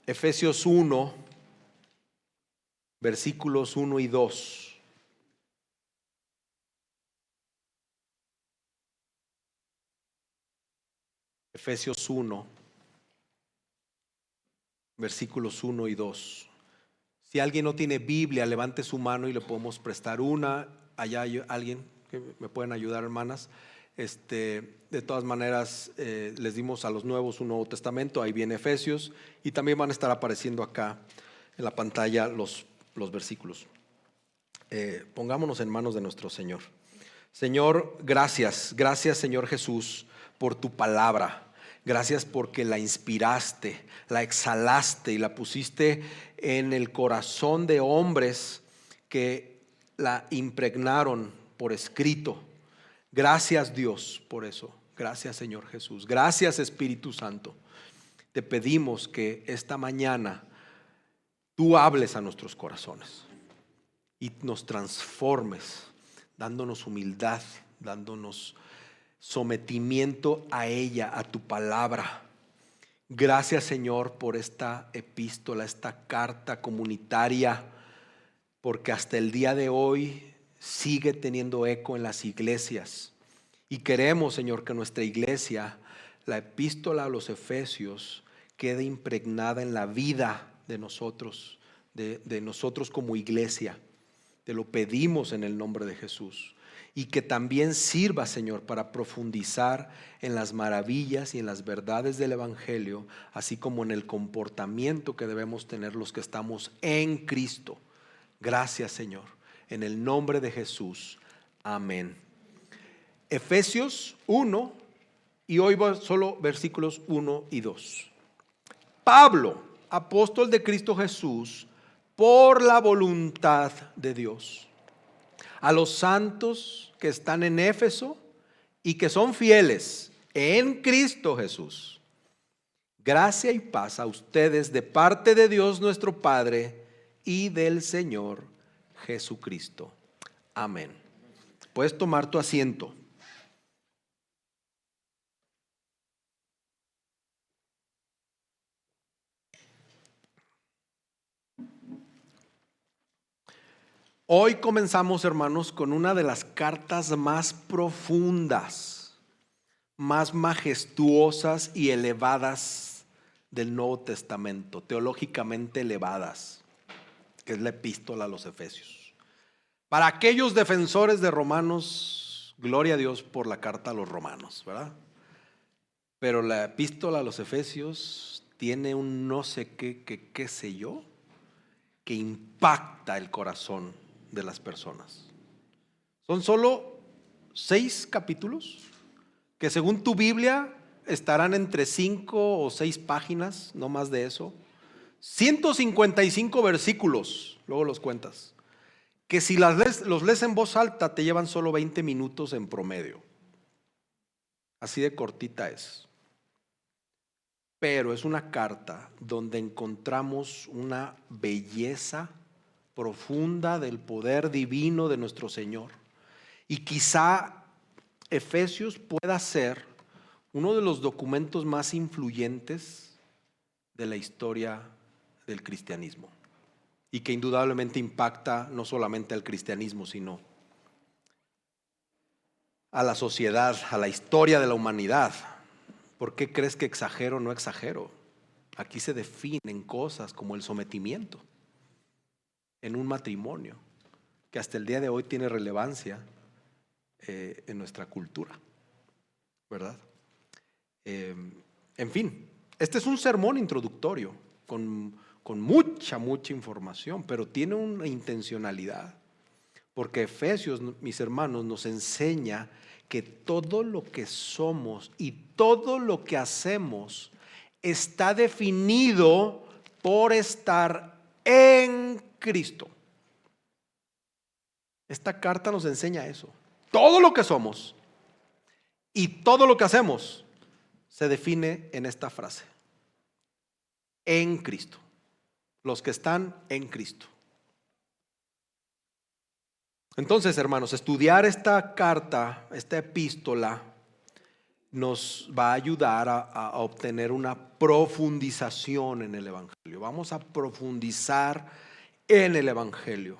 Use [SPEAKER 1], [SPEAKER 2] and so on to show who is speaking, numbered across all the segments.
[SPEAKER 1] Efesios 1, versículos 1 y 2. Efesios 1, versículos 1 y 2. Si alguien no tiene Biblia, levante su mano y le podemos prestar una. Allá hay alguien que me pueden ayudar, hermanas. De todas maneras, les dimos a los nuevos un Nuevo Testamento. Ahí viene Efesios y también van a estar apareciendo acá en la pantalla los versículos. Pongámonos en manos de nuestro Señor. Señor, gracias Señor Jesús por tu palabra. Gracias porque la inspiraste, la exhalaste y la pusiste en el corazón de hombres que la impregnaron por escrito. Gracias Dios por eso. Gracias Señor Jesús. Gracias Espíritu Santo. Te pedimos que esta mañana tú hables a nuestros corazones y nos transformes, dándonos humildad, dándonos sometimiento a ella, a tu palabra. Gracias Señor por esta epístola, esta carta comunitaria, porque hasta el día de hoy sigue teniendo eco en las iglesias. Y queremos, Señor, que nuestra iglesia, la epístola a los Efesios, quede impregnada en la vida de nosotros, de nosotros como iglesia. Te lo pedimos en el nombre de Jesús. Y que también sirva, Señor, para profundizar en las maravillas y en las verdades del Evangelio, así como en el comportamiento que debemos tener los que estamos en Cristo. Gracias, Señor. En el nombre de Jesús. Amén. Efesios 1, y hoy va solo versículos 1 y 2. Pablo, apóstol de Cristo Jesús, por la voluntad de Dios, a los santos que están en Éfeso y que son fieles en Cristo Jesús. Gracia y paz a ustedes de parte de Dios nuestro Padre y del Señor Jesucristo. Amén. Puedes tomar tu asiento. Hoy comenzamos, hermanos, con una de las cartas más profundas, más majestuosas y elevadas del Nuevo Testamento, teológicamente elevadas, que es la epístola a los Efesios. Para aquellos defensores de Romanos, gloria a Dios por la carta a los Romanos, ¿verdad? Pero la epístola a los Efesios tiene un no sé qué sé yo, que impacta el corazón de las personas. Son solo 6 capítulos que según tu Biblia estarán entre 5 o 6 páginas, no más de eso. 155 versículos, luego los cuentas, que si los lees en voz alta te llevan solo 20 minutos en promedio. Así de cortita es. Pero es una carta donde encontramos una belleza profunda del poder divino de nuestro Señor. Y quizá Efesios pueda ser uno de los documentos más influyentes de la historia del cristianismo. Y que indudablemente impacta no solamente al cristianismo, sino a la sociedad, a la historia de la humanidad. ¿Por qué crees que exagero o no exagero? Aquí se definen cosas como el sometimiento en un matrimonio, que hasta el día de hoy tiene relevancia en nuestra cultura, ¿verdad? En fin, este es un sermón introductorio con mucha información, pero tiene una intencionalidad, porque Efesios, mis hermanos, nos enseña que todo lo que somos y todo lo que hacemos está definido por estar en Cristo. Esta carta nos enseña eso. Todo lo que somos y todo lo que hacemos se define en esta frase: en Cristo. Los que están en Cristo. Entonces, hermanos, estudiar esta carta, esta epístola, nos va a ayudar a obtener una profundización en el Evangelio. Vamos a profundizar en el Evangelio.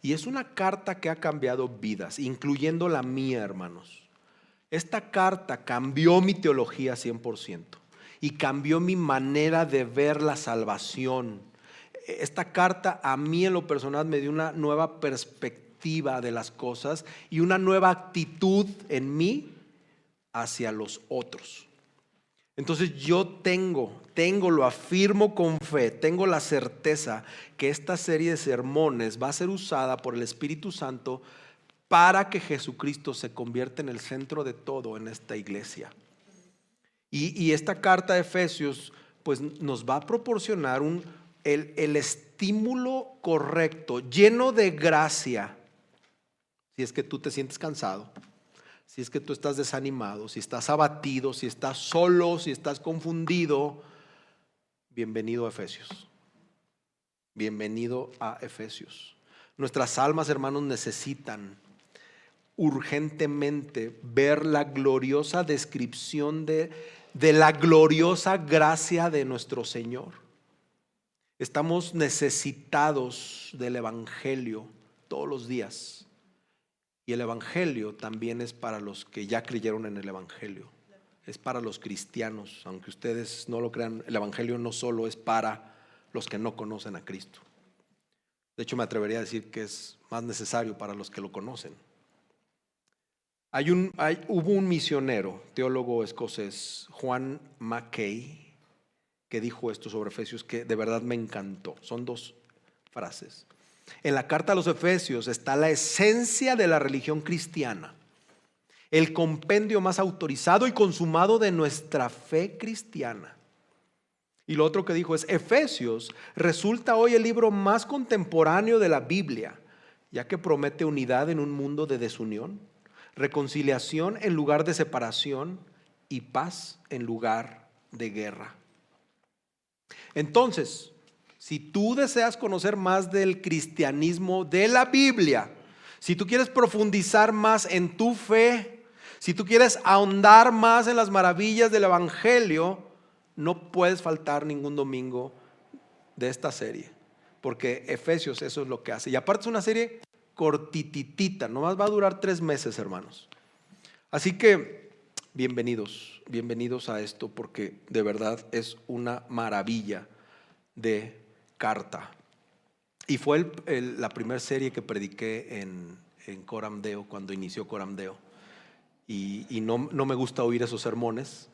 [SPEAKER 1] Y es una carta que ha cambiado vidas, incluyendo la mía, hermanos. Esta carta cambió mi teología 100% y cambió mi manera de ver la salvación. Esta carta a mí en lo personal me dio una nueva perspectiva de las cosas y una nueva actitud en mí hacia los otros. Entonces yo tengo, lo afirmo con fe, tengo la certeza que esta serie de sermones va a ser usada por el Espíritu Santo para que Jesucristo se convierta en el centro de todo en esta iglesia. Y esta carta de Efesios pues nos va a proporcionar el estímulo correcto, lleno de gracia, si es que tú te sientes cansado, si es que tú estás desanimado, si estás abatido, si estás solo, si estás confundido. Bienvenido a Efesios. Bienvenido a Efesios. Nuestras almas, hermanos, necesitan urgentemente ver la gloriosa descripción de la gloriosa gracia de nuestro Señor. Estamos necesitados del Evangelio todos los días. Y el Evangelio también es para los que ya creyeron en el Evangelio. Es para los cristianos. Aunque ustedes no lo crean, el Evangelio no solo es para los que no conocen a Cristo. De hecho, me atrevería a decir que es más necesario para los que lo conocen. Hubo un misionero, teólogo escocés, John Mackay, que dijo esto sobre Efesios que de verdad me encantó. Son 2 frases. En la carta a los Efesios está la esencia de la religión cristiana, el compendio más autorizado y consumado de nuestra fe cristiana. Y lo otro que dijo es: Efesios resulta hoy el libro más contemporáneo de la Biblia, ya que promete unidad en un mundo de desunión, reconciliación en lugar de separación y paz en lugar de guerra. Entonces, si tú deseas conocer más del cristianismo de la Biblia, si tú quieres profundizar más en tu fe, si tú quieres ahondar más en las maravillas del Evangelio, no puedes faltar ningún domingo de esta serie, porque Efesios eso es lo que hace. Y aparte es una serie cortititita, nomás va a durar 3 meses, hermanos. Así que bienvenidos a esto, porque de verdad es una maravilla de carta. Y fue la primera serie que prediqué en Coram Deo, cuando inició Coram Deo. Y no me gusta oír esos sermones,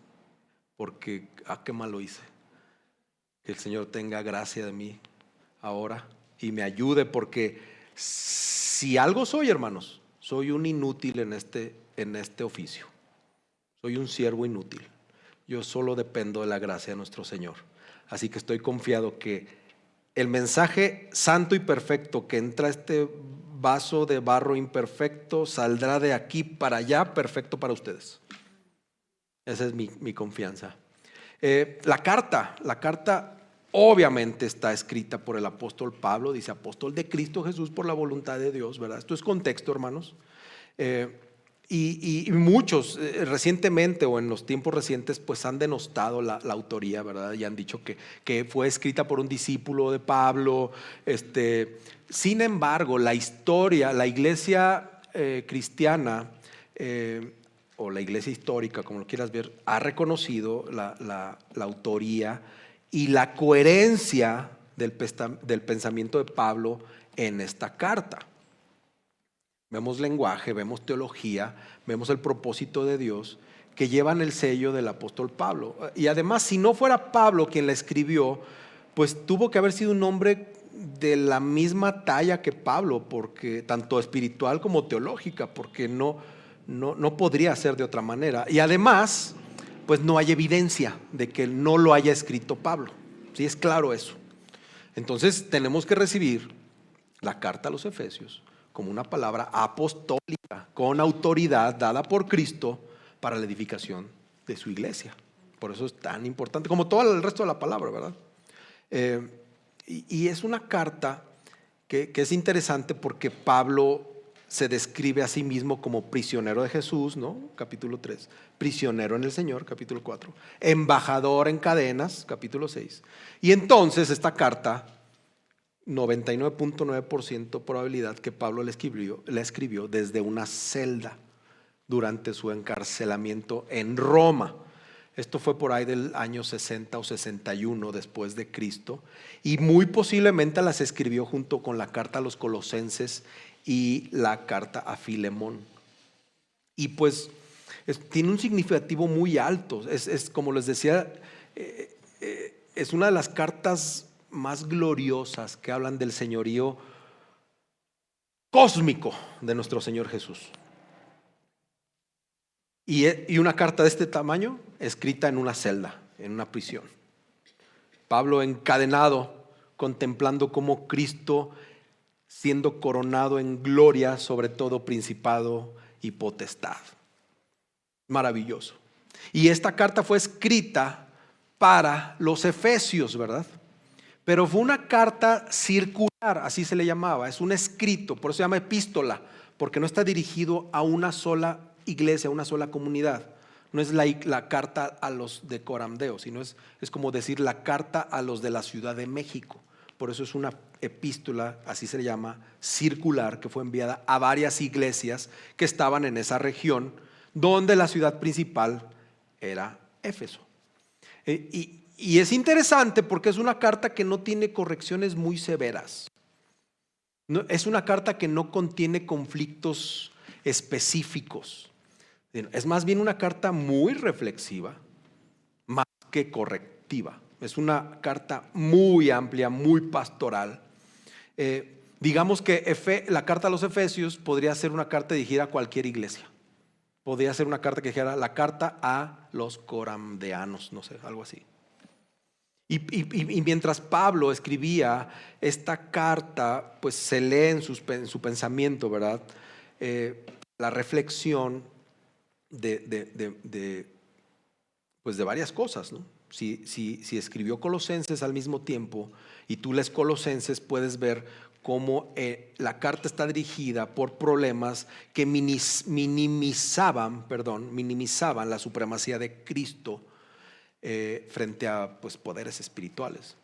[SPEAKER 1] porque qué mal lo hice. Que el Señor tenga gracia de mí ahora y me ayude, porque si algo soy, hermanos, soy un inútil en este oficio. Soy un siervo inútil. Yo solo dependo de la gracia de nuestro Señor. Así que estoy confiado que el mensaje santo y perfecto que entra a este vaso de barro imperfecto saldrá de aquí para allá perfecto para ustedes. Esa es mi confianza. La carta obviamente está escrita por el apóstol Pablo. Dice apóstol de Cristo Jesús por la voluntad de Dios, ¿verdad? Esto es contexto, hermanos. Y muchos recientemente o en los tiempos recientes pues han denostado la autoría, ¿verdad? Y han dicho que fue escrita por un discípulo de Pablo. Sin embargo, la historia, la iglesia cristiana o la iglesia histórica, como lo quieras ver, ha reconocido la autoría y la coherencia del pensamiento de Pablo en esta carta. Vemos lenguaje, vemos teología, vemos el propósito de Dios que llevan el sello del apóstol Pablo. Y además, si no fuera Pablo quien la escribió, pues tuvo que haber sido un hombre de la misma talla que Pablo, porque tanto espiritual como teológica, porque no podría ser de otra manera. Y además, pues no hay evidencia de que no lo haya escrito Pablo. Sí, es claro eso. Entonces tenemos que recibir la carta a los Efesios como una palabra apostólica, con autoridad dada por Cristo para la edificación de su iglesia. Por eso es tan importante, como todo el resto de la palabra, ¿verdad? Y es una carta que es interesante porque Pablo se describe a sí mismo como prisionero de Jesús, ¿no? Capítulo 3. Prisionero en el Señor, capítulo 4. Embajador en cadenas, capítulo 6. Y entonces esta carta, 99.9% probabilidad que Pablo la escribió desde una celda durante su encarcelamiento en Roma. Esto fue por ahí del año 60 o 61 después de Cristo, y muy posiblemente las escribió junto con la carta a los Colosenses y la carta a Filemón. Y pues tiene un significativo muy alto. Es como les decía, es una de las cartas más gloriosas que hablan del señorío cósmico de nuestro Señor Jesús. Y una carta de este tamaño escrita en una celda, en una prisión. Pablo encadenado, contemplando cómo Cristo siendo coronado en gloria sobre todo principado y potestad. Maravilloso. Y esta carta fue escrita para los efesios, ¿verdad? Pero fue una carta circular, así se le llamaba. Es un escrito, por eso se llama epístola, porque no está dirigido a una sola iglesia, a una sola comunidad. No es la carta a los de Coramdeo, sino es como decir la carta a los de la Ciudad de México. Por eso es una epístola, así se le llama, circular, que fue enviada a varias iglesias que estaban en esa región, donde la ciudad principal era Éfeso. Y es interesante porque es una carta que no tiene correcciones muy severas. Es una carta que no contiene conflictos específicos. Es más bien una carta muy reflexiva, más que correctiva. Es una carta muy amplia, muy pastoral. Digamos que la carta a los Efesios podría ser una carta dirigida a cualquier iglesia. Podría ser una carta que dijera la carta a los coramdeanos, no sé, algo así. Y mientras Pablo escribía esta carta, pues se lee en su pensamiento, ¿verdad? La reflexión de varias cosas, ¿no? Si escribió Colosenses al mismo tiempo y tú lees Colosenses, puedes ver cómo la carta está dirigida por problemas que minimizaban la supremacía de Cristo frente a poderes espirituales.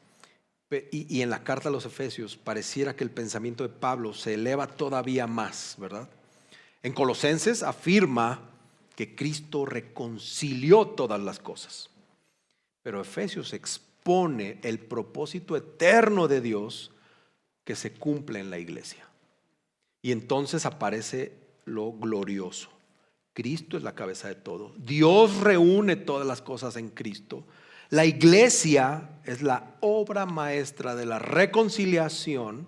[SPEAKER 1] Y en la carta a los Efesios pareciera que el pensamiento de Pablo se eleva todavía más, ¿verdad? En Colosenses afirma que Cristo reconcilió todas las cosas, pero Efesios expone el propósito eterno de Dios que se cumple en la iglesia. Y entonces aparece lo glorioso. Cristo es la cabeza de todo. Dios reúne todas las cosas en Cristo. La iglesia es la obra maestra de la reconciliación,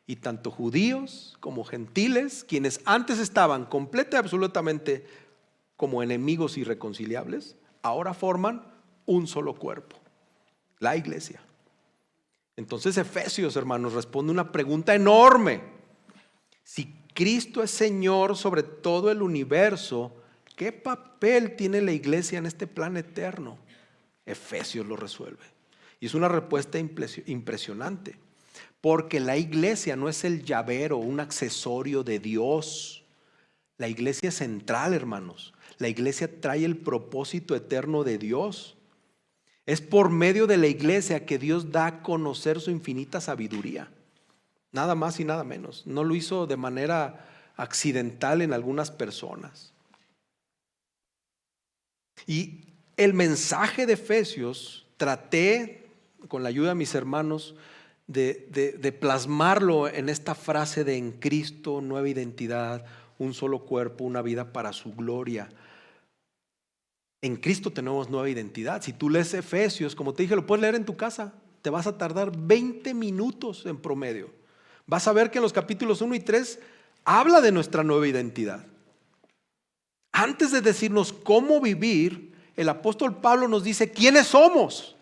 [SPEAKER 1] y tanto judíos como gentiles, quienes antes estaban completa y absolutamente como enemigos irreconciliables, ahora forman un solo cuerpo, la iglesia. Entonces Efesios, hermanos, responde una pregunta enorme. Si Cristo es Señor sobre todo el universo, ¿qué papel tiene la iglesia en este plan eterno? Efesios lo resuelve. Y es una respuesta impresionante, porque la iglesia no es el llavero, un accesorio de Dios. La iglesia es central, hermanos. La iglesia trae el propósito eterno de Dios. Es por medio de la iglesia que Dios da a conocer su infinita sabiduría. Nada más y nada menos. No lo hizo de manera accidental en algunas personas. Y el mensaje de Efesios traté, con la ayuda de mis hermanos, de plasmarlo en esta frase de en Cristo, nueva identidad, un solo cuerpo, una vida para su gloria. En Cristo tenemos nueva identidad. Si tú lees Efesios, como te dije, lo puedes leer en tu casa. Te vas a tardar 20 minutos en promedio. Vas a ver que en los capítulos 1 y 3 habla de nuestra nueva identidad. Antes de decirnos cómo vivir, el apóstol Pablo nos dice quiénes somos.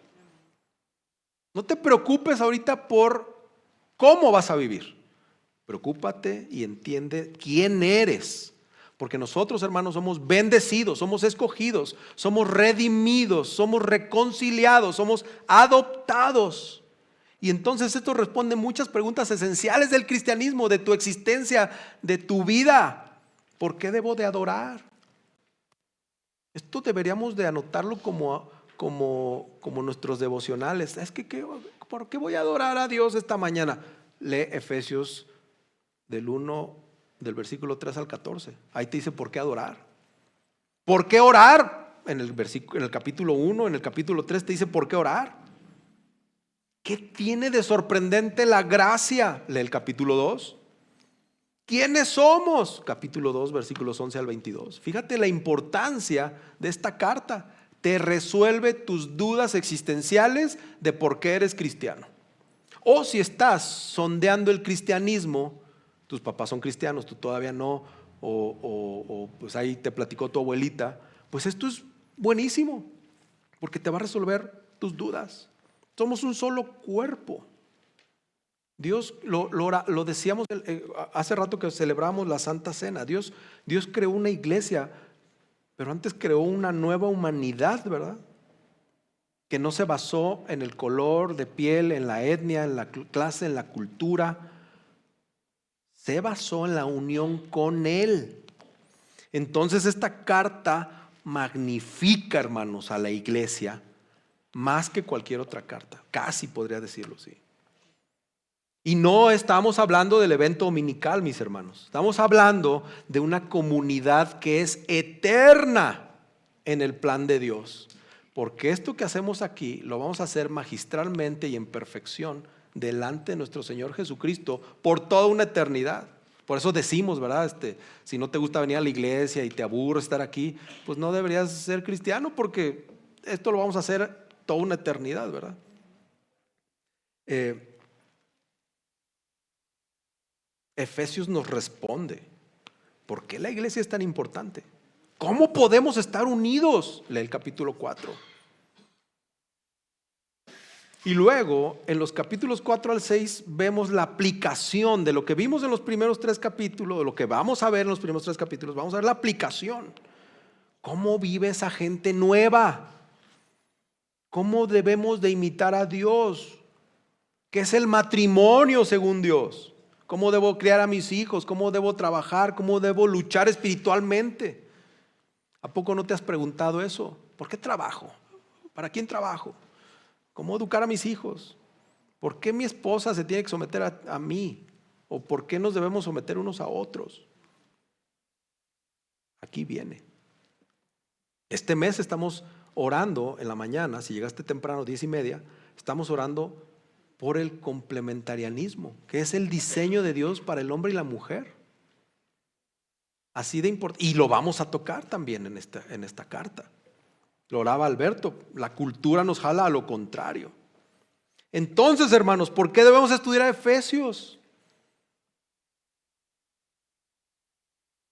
[SPEAKER 1] No te preocupes ahorita por cómo vas a vivir. Preocúpate y entiende quién eres. Porque nosotros, hermanos, somos bendecidos, somos escogidos, somos redimidos, somos reconciliados, somos adoptados. Y entonces esto responde muchas preguntas esenciales del cristianismo, de tu existencia, de tu vida. ¿Por qué debo de adorar? Esto deberíamos de anotarlo como nuestros devocionales. ¿Por qué voy a adorar a Dios esta mañana? Lee Efesios del versículo 3 al 14. Ahí te dice por qué adorar. ¿Por qué orar? En el capítulo 1, en el capítulo 3 te dice por qué orar. ¿Qué tiene de sorprendente la gracia? Lee el capítulo 2. ¿Quiénes somos? Capítulo 2, versículos 11 al 22. Fíjate la importancia de esta carta. Te resuelve tus dudas existenciales de por qué eres cristiano. O si estás sondeando el cristianismo, tus papás son cristianos, tú todavía no, o pues ahí te platicó tu abuelita, pues esto es buenísimo, porque te va a resolver tus dudas. Somos un solo cuerpo. Dios, lo decíamos hace rato que celebramos la Santa Cena. Dios creó una iglesia, pero antes creó una nueva humanidad, ¿verdad? Que no se basó en el color de piel, en la etnia, en la clase, en la cultura. Se basó en la unión con Él. Entonces esta carta magnifica, hermanos, a la iglesia más que cualquier otra carta. Casi podría decirlo así. Y no estamos hablando del evento dominical, mis hermanos. Estamos hablando de una comunidad que es eterna en el plan de Dios. Porque esto que hacemos aquí lo vamos a hacer magistralmente y en perfección delante de nuestro Señor Jesucristo por toda una eternidad. Por eso decimos, ¿verdad? Si no te gusta venir a la iglesia y te aburre estar aquí, pues no deberías ser cristiano, porque esto lo vamos a hacer toda una eternidad, ¿verdad? Efesios nos responde. ¿Por qué la iglesia es tan importante? ¿Cómo podemos estar unidos? Lee el capítulo 4. Y luego, en los capítulos 4 al 6, vemos la aplicación de lo que vimos en los primeros 3 capítulos, de lo que vamos a ver en los primeros 3 capítulos. Vamos a ver la aplicación. ¿Cómo vive esa gente nueva? ¿Cómo debemos de imitar a Dios? ¿Qué es el matrimonio según Dios? ¿Cómo debo criar a mis hijos? ¿Cómo debo trabajar? ¿Cómo debo luchar espiritualmente? ¿A poco no te has preguntado eso? ¿Por qué trabajo? ¿Para quién trabajo? ¿Cómo educar a mis hijos? ¿Por qué mi esposa se tiene que someter a mí? ¿O por qué nos debemos someter unos a otros? Aquí viene. Este mes estamos orando en la mañana, si llegaste temprano, 10:30, estamos orando por el complementarianismo, que es el diseño de Dios para el hombre y la mujer. Así de importante. Y lo vamos a tocar también en esta carta. Lo oraba Alberto, la cultura nos jala a lo contrario. Entonces, hermanos, ¿por qué debemos estudiar a Efesios?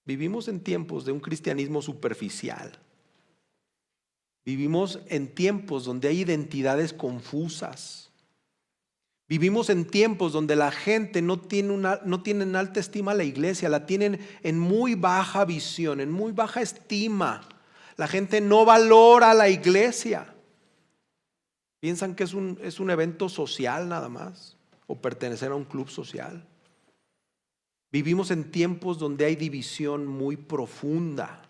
[SPEAKER 1] Vivimos en tiempos de un cristianismo superficial. Vivimos en tiempos donde hay identidades confusas. Vivimos en tiempos donde la gente no tiene en alta estima a la iglesia, la tienen en muy baja visión, en muy baja estima. La gente no valora a la iglesia. Piensan que es un evento social nada más, o pertenecer a un club social. Vivimos en tiempos donde hay división muy profunda.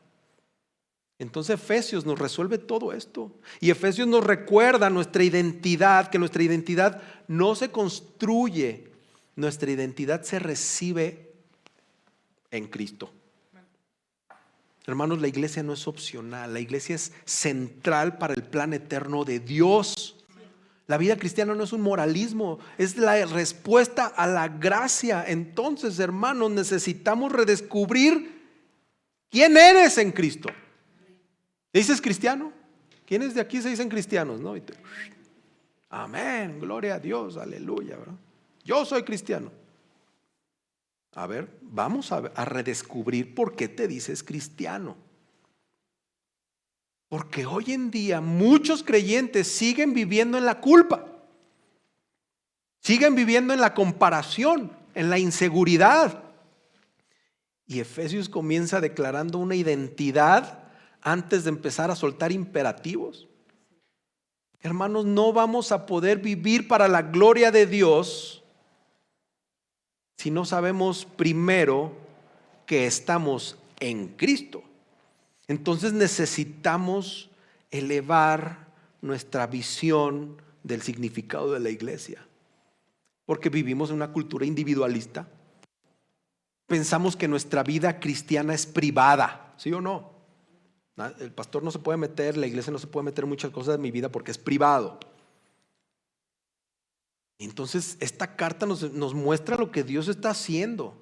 [SPEAKER 1] Entonces Efesios nos resuelve todo esto. Y Efesios nos recuerda nuestra identidad, que nuestra identidad no se construye, nuestra identidad se recibe en Cristo. Hermanos, la iglesia no es opcional, la iglesia es central para el plan eterno de Dios. La vida cristiana no es un moralismo, es la respuesta a la gracia. Entonces, hermanos, necesitamos redescubrir quién eres en Cristo. ¿Te dices cristiano? ¿Quiénes de aquí se dicen cristianos? ¿No? Amén, gloria a Dios, aleluya, ¿verdad? Yo soy cristiano. A ver, vamos a redescubrir por qué te dices cristiano. Porque hoy en día muchos creyentes siguen viviendo en la culpa, siguen viviendo en la comparación, en la inseguridad. Y Efesios comienza declarando una identidad antes de empezar a soltar imperativos. Hermanos, no vamos a poder vivir para la gloria de Dios si no sabemos primero que estamos en Cristo. Entonces necesitamos elevar nuestra visión del significado de la iglesia, porque vivimos en una cultura individualista. Pensamos que nuestra vida cristiana es privada, ¿sí o no? El pastor no se puede meter, la iglesia no se puede meter en muchas cosas de mi vida porque es privado. Entonces esta carta nos muestra lo que Dios está haciendo,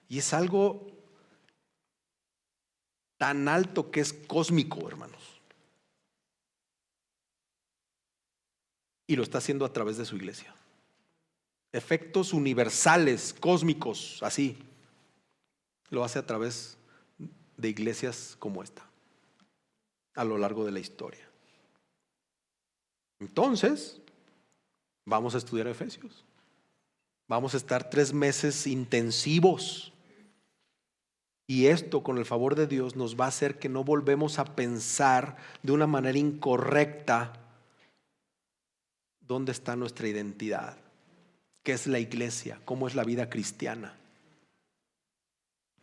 [SPEAKER 1] y es algo tan alto que es cósmico, hermanos. Y lo está haciendo a través de su iglesia. Efectos universales, cósmicos, así. Lo hace a través de iglesias como esta, a lo largo de la historia. Entonces, vamos a estudiar Efesios. Vamos a estar 3 meses intensivos. Y esto, con el favor de Dios, nos va a hacer que no volvemos a pensar de una manera incorrecta dónde está nuestra identidad, qué es la iglesia, cómo es la vida cristiana.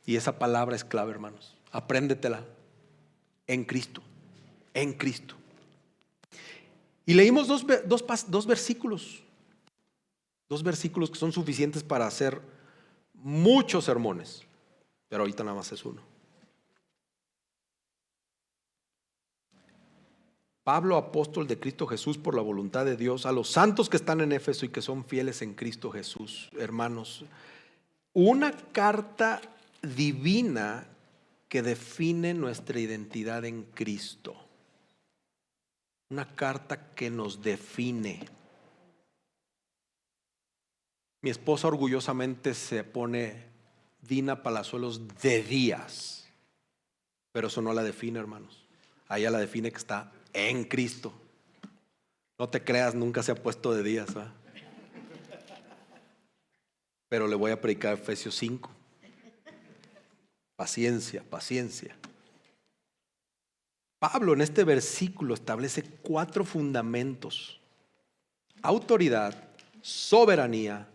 [SPEAKER 1] Y esa palabra es clave, hermanos. Apréndetela. En Cristo. En Cristo. Y leímos dos versículos. 2 versículos que son suficientes para hacer muchos sermones. Pero ahorita nada más es uno. Pablo, apóstol de Cristo Jesús por la voluntad de Dios, a los santos que están en Éfeso y que son fieles en Cristo Jesús. Hermanos, una carta divina que define nuestra identidad en Cristo. Una carta que nos define. Mi esposa orgullosamente se pone Dina Palazuelos de Díaz, pero eso no la define, hermanos. A ella la define que está en Cristo. No te creas, nunca se ha puesto de Díaz, ¿verdad? Pero le voy a predicar Efesios 5. Paciencia, paciencia. Pablo en este versículo establece 4 fundamentos: autoridad, soberanía,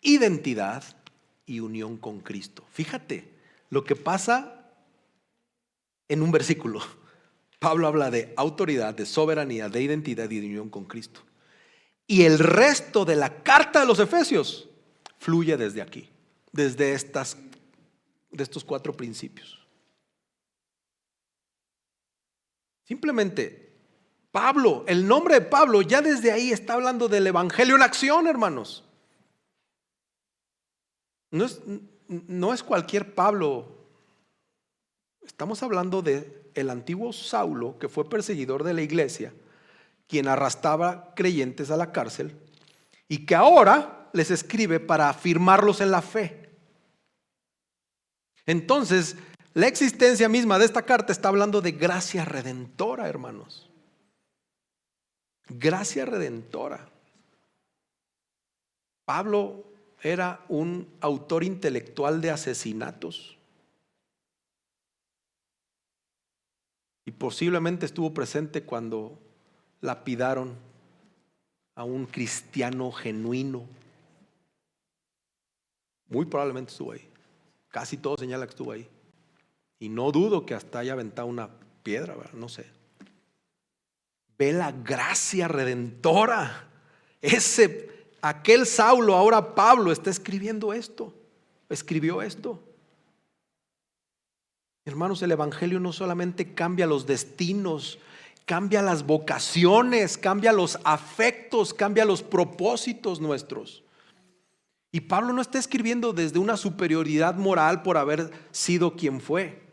[SPEAKER 1] identidad y unión con Cristo. Fíjate lo que pasa en un versículo. Pablo habla de autoridad, de soberanía, de identidad y de unión con Cristo. Y el resto de la carta de los Efesios fluye desde aquí, desde estos 4 principios. Simplemente Pablo, el nombre de Pablo ya desde ahí está hablando del evangelio en acción, hermanos. No es cualquier Pablo. Estamos hablando de el antiguo Saulo, que fue perseguidor de la iglesia, quien arrastraba creyentes a la cárcel y que ahora les escribe para afirmarlos en la fe. Entonces, la existencia misma de esta carta está hablando de gracia redentora, hermanos. Gracia redentora. Pablo era un autor intelectual de asesinatos y posiblemente estuvo presente cuando lapidaron a un cristiano genuino. Muy probablemente estuvo ahí. Casi todo señala que estuvo ahí. Y no dudo que hasta haya aventado una piedra, ¿verdad? No sé. Ve la gracia redentora. Aquel Saulo, ahora Pablo, está escribiendo esto. Escribió esto. Hermanos, el evangelio no solamente cambia los destinos, cambia las vocaciones, cambia los afectos, cambia los propósitos nuestros. Y Pablo no está escribiendo desde una superioridad moral por haber sido quien fue.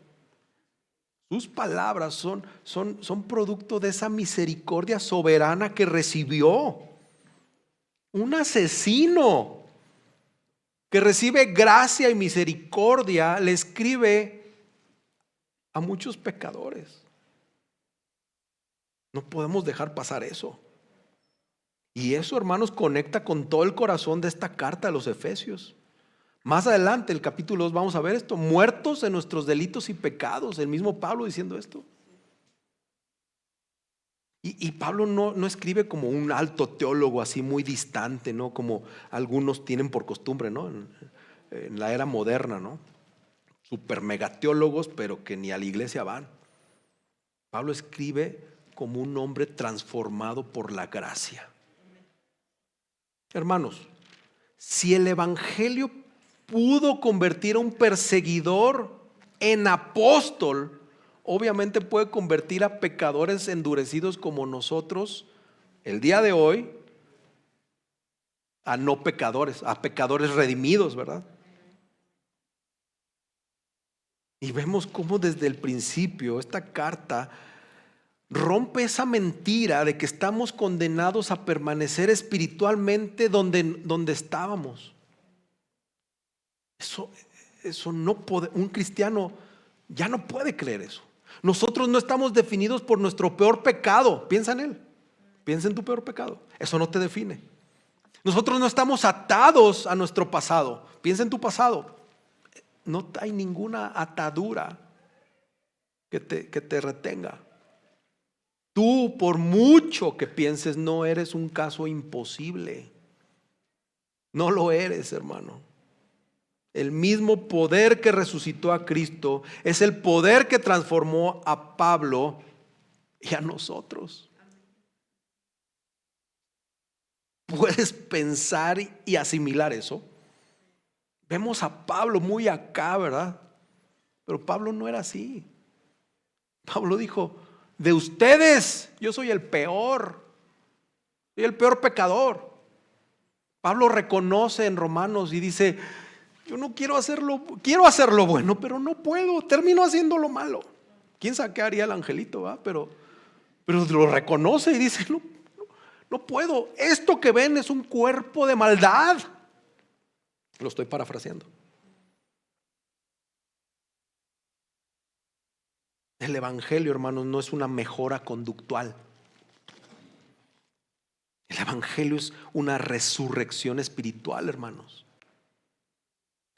[SPEAKER 1] Sus palabras son producto de esa misericordia soberana que recibió. Un asesino que recibe gracia y misericordia le escribe a muchos pecadores. No podemos dejar pasar eso. Y eso, hermanos, conecta con todo el corazón de esta carta a los Efesios. Más adelante, el capítulo 2, vamos a ver esto: muertos en nuestros delitos y pecados. El mismo Pablo diciendo esto. Y Pablo no escribe como un alto teólogo así muy distante, ¿no? Como algunos tienen por costumbre, ¿no? En la era moderna, ¿no? Super mega teólogos, pero que ni a la iglesia van. Pablo escribe como un hombre transformado por la gracia. Hermanos, si el evangelio pudo convertir a un perseguidor en apóstol, obviamente puede convertir a pecadores endurecidos como nosotros el día de hoy a no pecadores, a pecadores redimidos, ¿verdad? Y vemos cómo desde el principio esta carta rompe esa mentira de que estamos condenados a permanecer espiritualmente donde estábamos. Eso no puede, un cristiano ya no puede creer eso. Nosotros no estamos definidos por nuestro peor pecado. Piensa en él. Piensa en tu peor pecado. Eso no te define. Nosotros no estamos atados a nuestro pasado. Piensa en tu pasado. No hay ninguna atadura que te retenga. Tú, por mucho que pienses, no eres un caso imposible. No lo eres, hermano. El mismo poder que resucitó a Cristo es el poder que transformó a Pablo y a nosotros. ¿Puedes pensar y asimilar eso? Vemos a Pablo muy acá, ¿verdad? Pero Pablo no era así. Pablo dijo: de ustedes, yo soy el peor. Soy el peor pecador. Pablo reconoce en Romanos y dice: yo no quiero hacer lo bueno, pero no puedo, termino haciendo lo malo. ¿Quién sabe qué haría el angelito? ¿Va? Pero lo reconoce y dice: no puedo. Esto que ven es un cuerpo de maldad. Lo estoy parafraseando. El evangelio, hermanos, no es una mejora conductual. El evangelio es una resurrección espiritual, hermanos.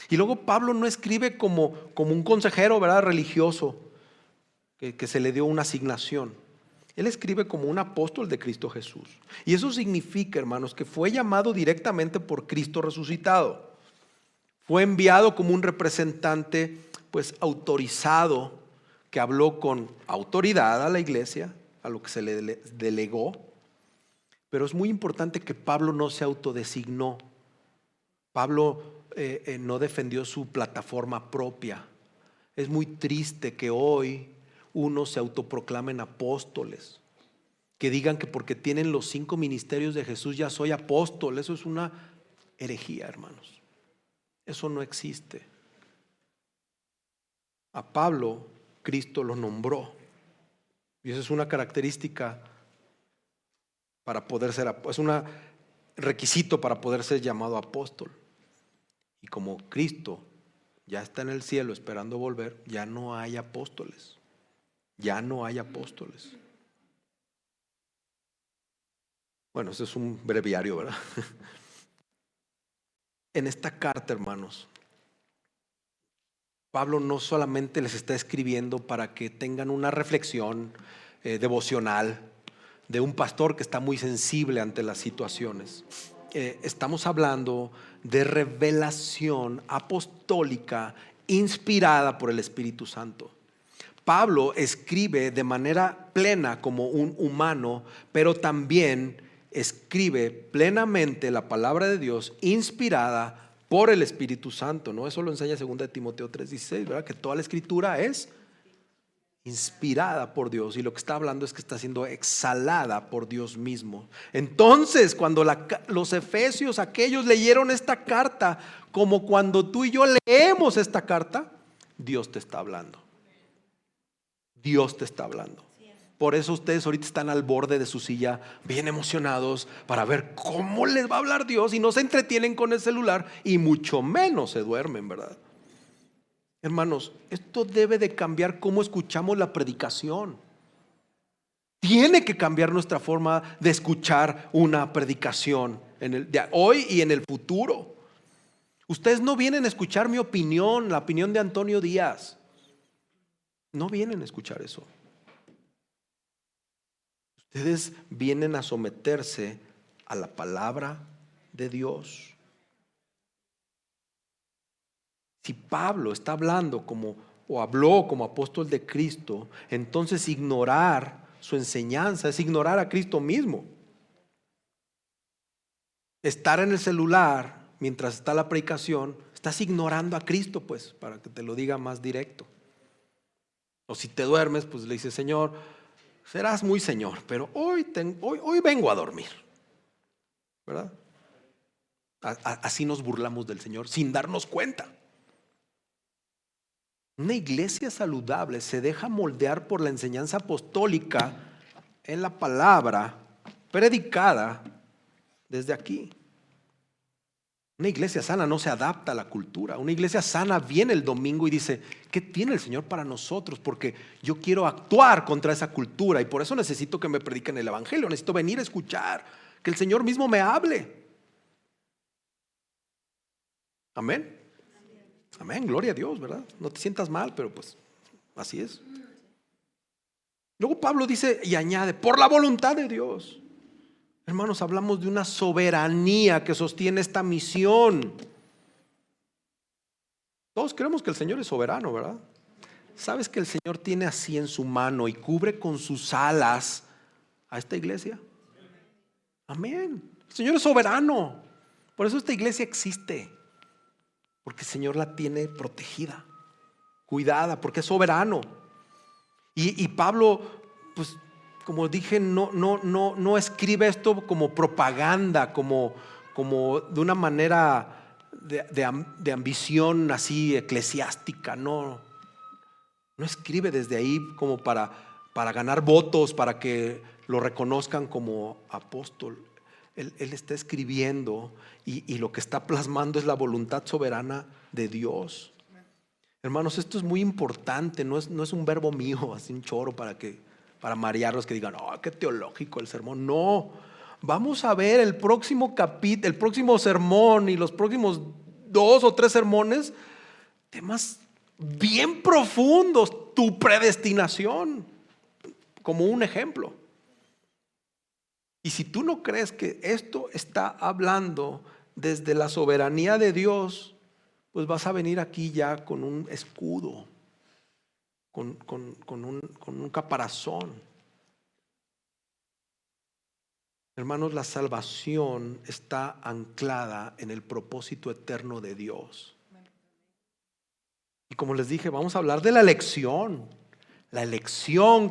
[SPEAKER 1] Y luego Pablo no escribe como un consejero, ¿verdad?, religioso que se le dio una asignación. Él escribe como un apóstol de Cristo Jesús. Y eso significa, hermanos, que fue llamado directamente por Cristo resucitado. Fue enviado como un representante, pues, autorizado, que habló con autoridad a la iglesia, a lo que se le delegó. Pero es muy importante que Pablo no se autodesignó. Pablo no defendió su plataforma propia. Es muy triste que hoy unos se autoproclamen apóstoles, que digan que porque tienen los 5 ministerios de Jesús ya soy apóstol. Eso es una herejía, hermanos. Eso no existe. A Pablo Cristo lo nombró, y esa es una característica para poder ser, es un requisito para poder ser llamado apóstol. Y como Cristo ya está en el cielo esperando volver, ya no hay apóstoles. Ya no hay apóstoles. Bueno, ese es un breviario, ¿verdad? En esta carta, hermanos, Pablo no solamente les está escribiendo para que tengan una reflexión devocional de un pastor que está muy sensible ante las situaciones. Estamos hablando de revelación apostólica inspirada por el Espíritu Santo. Pablo escribe de manera plena como un humano, pero también escribe plenamente la palabra de Dios inspirada por el Espíritu Santo, ¿no? Eso lo enseña 2 Timoteo 3:16, ¿verdad? Que toda la escritura es inspirada por Dios, y lo que está hablando es que está siendo exhalada por Dios mismo. Entonces, cuando los efesios, aquellos leyeron esta carta, como cuando tú y yo leemos esta carta, Dios te está hablando. Dios te está hablando. Por eso ustedes ahorita están al borde de su silla, bien emocionados para ver cómo les va a hablar Dios, y no se entretienen con el celular, y mucho menos se duermen, ¿verdad? Hermanos, esto debe de cambiar cómo escuchamos la predicación. Tiene que cambiar nuestra forma de escuchar una predicación de hoy y en el futuro. Ustedes no vienen a escuchar mi opinión, la opinión de Antonio Díaz. No vienen a escuchar eso. Ustedes vienen a someterse a la palabra de Dios. Si Pablo está hablando o habló como apóstol de Cristo, entonces ignorar su enseñanza es ignorar a Cristo mismo. Estar en el celular mientras está la predicación, estás ignorando a Cristo, pues, para que te lo diga más directo. O si te duermes, pues le dices: Señor, serás muy Señor, pero hoy vengo a dormir, ¿verdad? Así nos burlamos del Señor sin darnos cuenta. Una iglesia saludable se deja moldear por la enseñanza apostólica en la palabra predicada desde aquí. Una iglesia sana no se adapta a la cultura. Una iglesia sana viene el domingo y dice: ¿qué tiene el Señor para nosotros? Porque yo quiero actuar contra esa cultura y por eso necesito que me prediquen el evangelio. Necesito venir a escuchar, que el Señor mismo me hable. Amén. Amén, gloria a Dios, ¿verdad? No te sientas mal, pero pues así es. Luego Pablo dice y añade: por la voluntad de Dios. Hermanos, hablamos de una soberanía que sostiene esta misión. Todos creemos que el Señor es soberano, ¿verdad? ¿Sabes que el Señor tiene así en su mano y cubre con sus alas a esta iglesia? Amén. El Señor es soberano. Por eso esta iglesia existe. Porque el Señor la tiene protegida, cuidada, porque es soberano. Y Pablo, pues como dije, no escribe esto como propaganda, como de una manera de ambición así eclesiástica. No escribe desde ahí como para ganar votos, para que lo reconozcan como apóstol. Él está escribiendo y lo que está plasmando es la voluntad soberana de Dios. Hermanos, esto es muy importante. No es un verbo mío, así un choro para marearlos, que digan: oh, qué teológico el sermón. No, vamos a ver el próximo capítulo, el próximo sermón y los próximos 2 o 3 sermones, temas bien profundos. Tu predestinación, como un ejemplo. Y si tú no crees que esto está hablando desde la soberanía de Dios, pues vas a venir aquí ya con un escudo, con un caparazón. Hermanos, la salvación está anclada en el propósito eterno de Dios. Y como les dije, vamos a hablar de la elección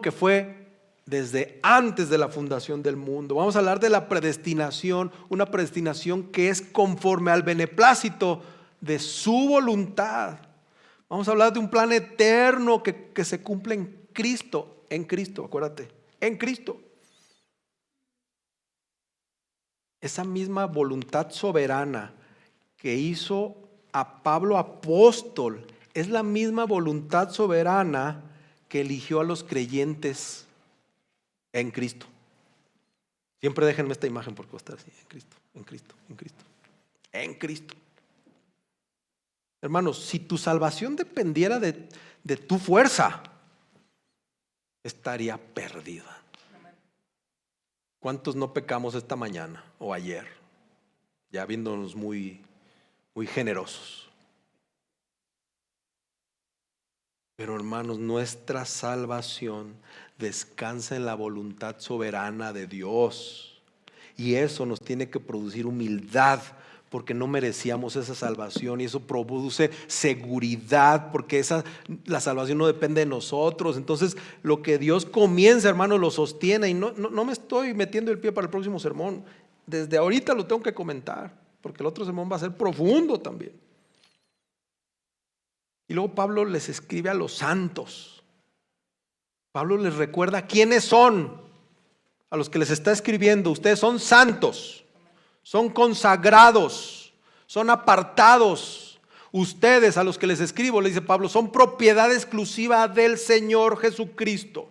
[SPEAKER 1] que fue desde antes de la fundación del mundo. Vamos a hablar de la predestinación, una predestinación que es conforme al beneplácito de su voluntad. Vamos a hablar de un plan eterno que se cumple en Cristo, acuérdate, en Cristo. Esa misma voluntad soberana que hizo a Pablo apóstol es la misma voluntad soberana que eligió a los creyentes en Cristo. Siempre déjenme esta imagen porque va a estar así: en Cristo, en Cristo, en Cristo, en Cristo. Hermanos, si tu salvación dependiera de tu fuerza, estaría perdida. ¿Cuántos no pecamos esta mañana o ayer? Ya viéndonos muy, muy generosos. Pero hermanos, nuestra salvación descansa en la voluntad soberana de Dios. Y eso nos tiene que producir humildad, porque no merecíamos esa salvación. Y eso produce seguridad, porque la salvación no depende de nosotros. Entonces lo que Dios comienza, hermanos, lo sostiene. Y no me estoy metiendo el pie para el próximo sermón. Desde ahorita lo tengo que comentar, porque el otro sermón va a ser profundo también. Y luego Pablo les escribe a los santos. Pablo les recuerda quiénes son. A los que les está escribiendo: ustedes son santos, son consagrados, son apartados. Ustedes, a los que les escribo, le dice Pablo, son propiedad exclusiva del Señor Jesucristo.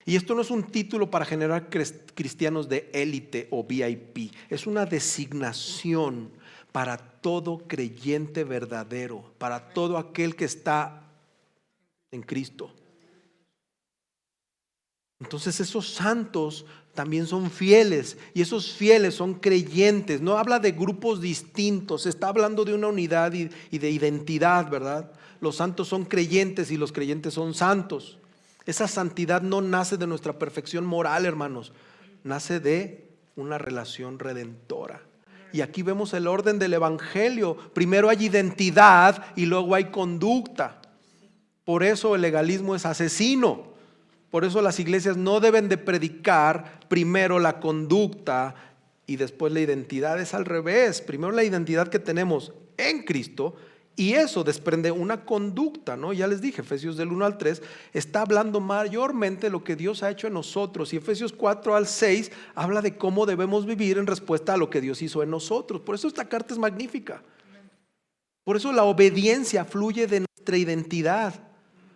[SPEAKER 1] Y esto no es un título para generar cristianos de élite o VIP. Es una designación para todo creyente verdadero, para todo aquel que está en Cristo. Entonces esos santos también son fieles, y esos fieles son creyentes. No habla de grupos distintos, está hablando de una unidad y de identidad, ¿verdad? Los santos son creyentes y los creyentes son santos. Esa santidad no nace de nuestra perfección moral, hermanos, nace de una relación redentora. Y aquí vemos el orden del evangelio. Primero hay identidad y luego hay conducta. Por eso el legalismo es asesino. Por eso las iglesias no deben de predicar primero la conducta y después la identidad. Es al revés. Primero la identidad que tenemos en Cristo, y eso desprende una conducta, ¿no? Ya les dije, Efesios del 1 al 3 está hablando mayormente de lo que Dios ha hecho en nosotros, y Efesios 4 al 6 habla de cómo debemos vivir en respuesta a lo que Dios hizo en nosotros. Por eso esta carta es magnífica. Por eso la obediencia fluye de nuestra identidad.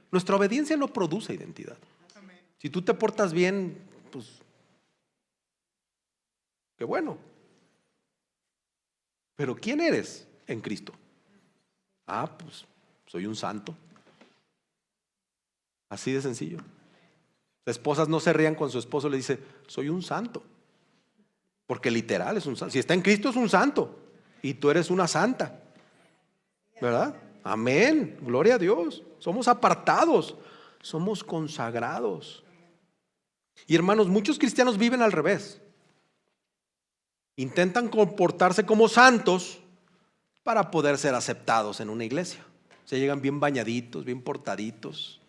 [SPEAKER 1] Nuestra obediencia no produce identidad. Si tú te portas bien, pues qué bueno. Pero ¿quién eres en Cristo? Pues soy un santo. Así de sencillo. Las esposas no se rían cuando su esposo le dice, soy un santo. Porque literal es un santo. Si está en Cristo es un santo. Y tú eres una santa. ¿Verdad? Amén. Gloria a Dios. Somos apartados. Somos consagrados. Y hermanos, muchos cristianos viven al revés. Intentan comportarse como santos para poder ser aceptados en una iglesia. Se llegan bien bañaditos, bien portaditos,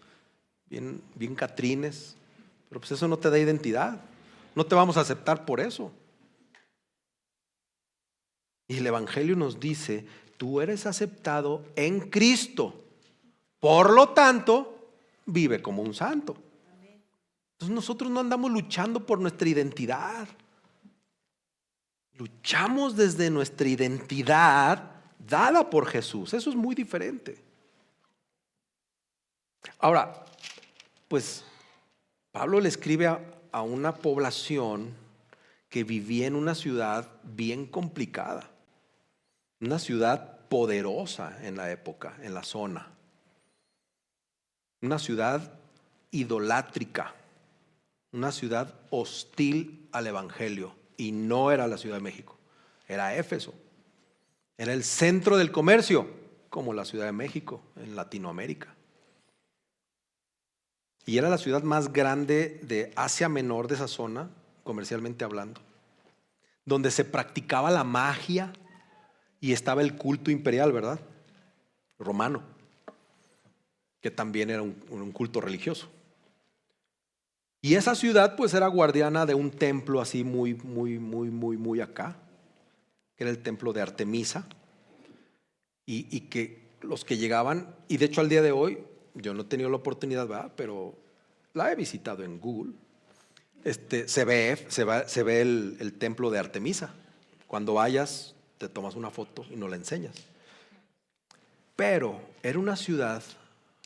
[SPEAKER 1] bien catrines. Pero pues eso no te da identidad. No te vamos a aceptar por eso. Y el evangelio nos dice, tú eres aceptado en Cristo. Por lo tanto, vive como un santo. Entonces nosotros no andamos luchando por nuestra identidad. Luchamos desde nuestra identidad dada por Jesús. Eso es muy diferente. Ahora, pues Pablo le escribe a una población que vivía en una ciudad bien complicada, una ciudad poderosa en la época, en la zona, una ciudad idolátrica, una ciudad hostil al evangelio. Y no era la Ciudad de México, era Éfeso. Era el centro del comercio, como la Ciudad de México en Latinoamérica. Y era la ciudad más grande de Asia Menor, de esa zona, comercialmente hablando, donde se practicaba la magia y estaba el culto imperial, ¿verdad? Romano, que también era un culto religioso. Y esa ciudad pues era guardiana de un templo así muy acá, que era el templo de Artemisa, y que los que llegaban, y de hecho al día de hoy, yo no he tenido la oportunidad, ¿verdad? Pero la he visitado en Google, se ve el templo de Artemisa. Cuando vayas te tomas una foto y nos la enseñas. Pero era una ciudad,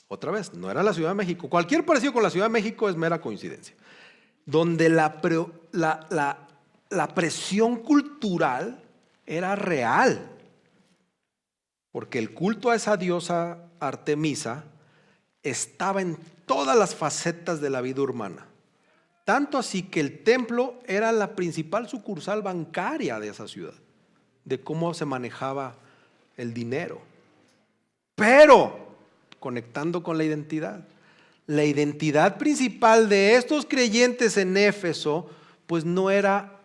[SPEAKER 1] otra vez, no era la Ciudad de México. Cualquier parecido con la Ciudad de México es mera coincidencia. Donde la presión cultural era real. Porque el culto a esa diosa Artemisa estaba en todas las facetas de la vida humana. Tanto así que el templo era la principal sucursal bancaria de esa ciudad, de cómo se manejaba el dinero. Pero conectando con la identidad principal de estos creyentes en Éfeso, pues no era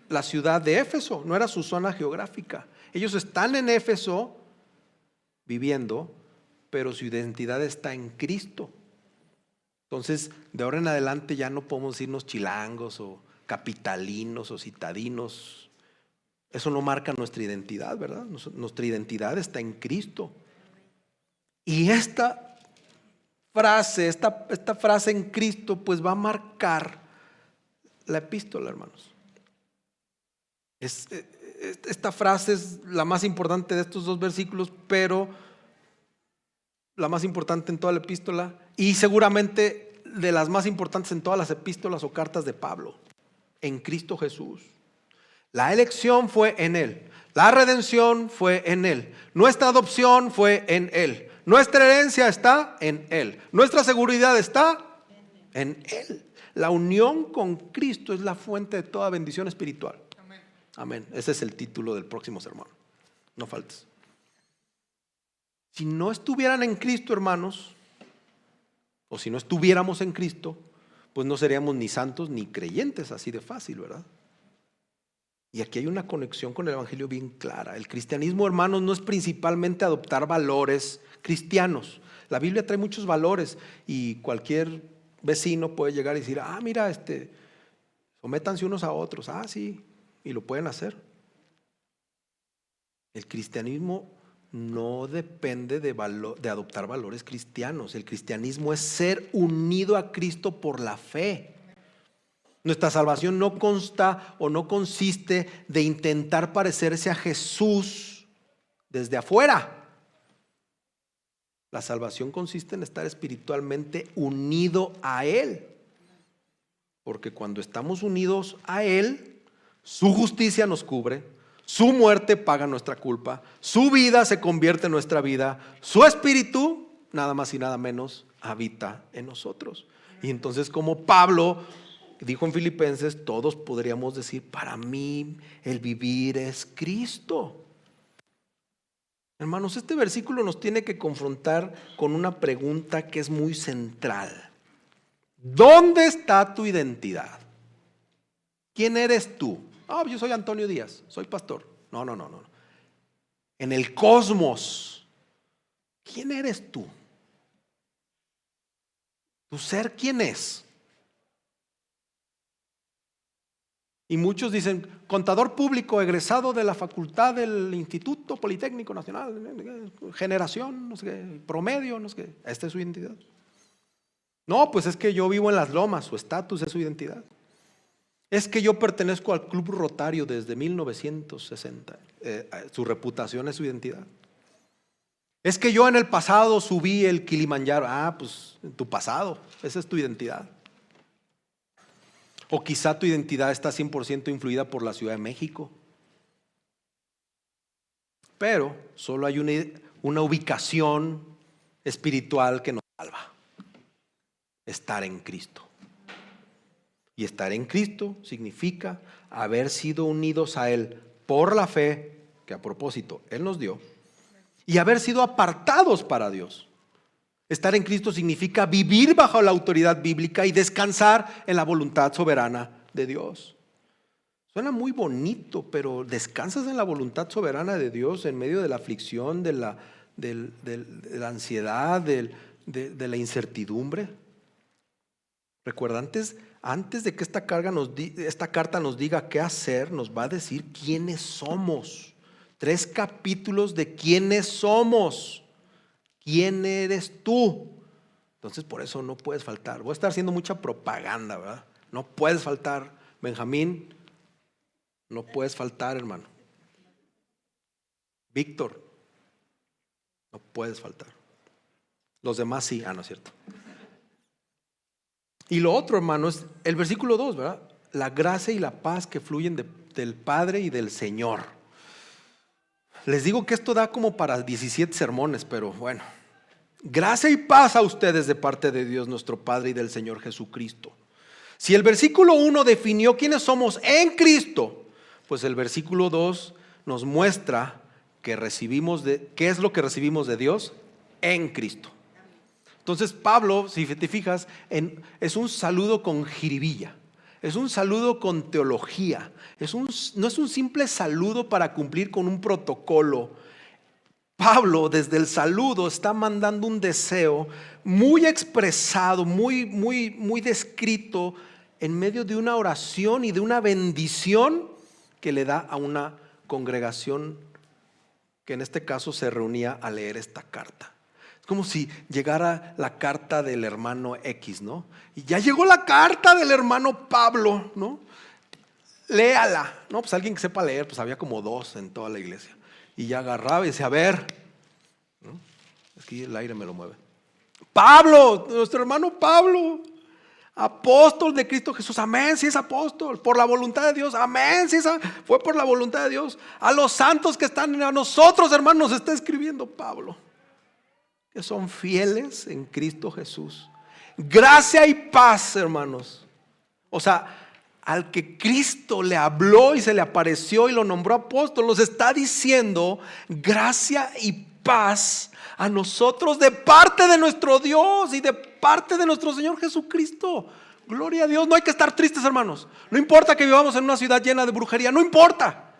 [SPEAKER 1] la ciudad de Éfeso, no era su zona geográfica. Ellos están en Éfeso viviendo, pero su identidad está en Cristo. Entonces, de ahora en adelante ya no podemos decirnos chilangos o capitalinos o citadinos. Eso no marca nuestra identidad, ¿verdad? Nuestra identidad está en Cristo. Y esta frase en Cristo pues va a marcar la epístola, hermanos. Esta frase es la más importante de estos dos versículos, pero la más importante en toda la epístola y seguramente de las más importantes en todas las epístolas o cartas de Pablo. En Cristo Jesús. La elección fue en Él. La redención fue en Él. Nuestra adopción fue en Él. Nuestra herencia está en Él. Nuestra seguridad está en Él. La unión con Cristo es la fuente de toda bendición espiritual. Amén. Ese es el título del próximo sermón. No faltes. Si no estuvieran en Cristo, hermanos, o si no estuviéramos en Cristo, pues no seríamos ni santos ni creyentes, así de fácil, ¿verdad? Y aquí hay una conexión con el evangelio bien clara. El cristianismo, hermanos, no es principalmente adoptar valores cristianos. La Biblia trae muchos valores y cualquier vecino puede llegar y decir, mira, sométanse unos a otros. Sí, y lo pueden hacer. El cristianismo no depende de adoptar valores cristianos. El cristianismo es ser unido a Cristo por la fe. Nuestra salvación no consta o no consiste de intentar parecerse a Jesús desde afuera. La salvación consiste en estar espiritualmente unido a Él. Porque cuando estamos unidos a Él, su justicia nos cubre, su muerte paga nuestra culpa, su vida se convierte en nuestra vida, su espíritu, nada más y nada menos, habita en nosotros. Y entonces, como Pablo dijo en Filipenses, todos podríamos decir, para mí el vivir es Cristo. Hermanos, este versículo nos tiene que confrontar con una pregunta que es muy central. ¿Dónde está tu identidad? ¿Quién eres tú? Yo soy Antonio Díaz, soy pastor. No. En el cosmos, ¿quién eres tú? ¿Tu ser quién es? Y muchos dicen, contador público egresado de la facultad del Instituto Politécnico Nacional, generación, no sé qué, promedio, no sé qué. Esta es su identidad. No, pues es que yo vivo en Las Lomas, su estatus es su identidad. Es que yo pertenezco al Club Rotario desde 1960, su reputación es su identidad. Es que yo en el pasado subí el Kilimanjaro. Pues en tu pasado, esa es tu identidad. O quizá tu identidad está 100% influida por la Ciudad de México. Pero solo hay una ubicación espiritual que nos salva. Estar en Cristo. Y estar en Cristo significa haber sido unidos a Él por la fe, que a propósito Él nos dio, y haber sido apartados para Dios. Estar en Cristo significa vivir bajo la autoridad bíblica y descansar en la voluntad soberana de Dios. Suena muy bonito, pero ¿descansas en la voluntad soberana de Dios en medio de la aflicción, de la ansiedad, de la incertidumbre? Recuerda, antes de que esta carta nos diga qué hacer, nos va a decir quiénes somos. 3 capítulos de quiénes somos. ¿Quién eres tú? Entonces por eso no puedes faltar. Voy a estar haciendo mucha propaganda, ¿verdad? No puedes faltar. Benjamín, no puedes faltar, hermano. Víctor, no puedes faltar. Los demás sí. No es cierto. Y lo otro, hermano, es el versículo 2, ¿verdad? La gracia y la paz que fluyen del Padre y del Señor. Les digo que esto da como para 17 sermones, pero bueno. Gracia y paz a ustedes de parte de Dios nuestro Padre y del Señor Jesucristo. Si el versículo 1 definió quiénes somos en Cristo, pues el versículo 2 nos muestra que qué es lo que recibimos de Dios en Cristo. Entonces Pablo, si te fijas, es un saludo con jiribilla. Es un saludo con teología. No es un simple saludo para cumplir con un protocolo. Pablo desde el saludo está mandando un deseo muy expresado, muy descrito en medio de una oración y de una bendición que le da a una congregación que en este caso se reunía a leer esta carta. Es como si llegara la carta del hermano X, ¿no? Y ya llegó la carta del hermano Pablo, ¿no? Léala. No, pues alguien que sepa leer, pues había como 2 en toda la iglesia. Y ya agarraba y decía, a ver, ¿no? Aquí el aire me lo mueve. Pablo, nuestro hermano Pablo, apóstol de Cristo Jesús. Amén, si es apóstol, por la voluntad de Dios. Amén, si fue por la voluntad de Dios. A los santos que están a nosotros, hermanos, está escribiendo Pablo, que son fieles en Cristo Jesús, Gracia y paz, hermanos. O sea, al que Cristo le habló y se le apareció y lo nombró apóstol, nos está diciendo gracia y paz a nosotros de parte de nuestro Dios y de parte de nuestro Señor Jesucristo. Gloria a Dios. No hay que estar tristes, hermanos. No importa que vivamos en una ciudad llena de brujería, no importa.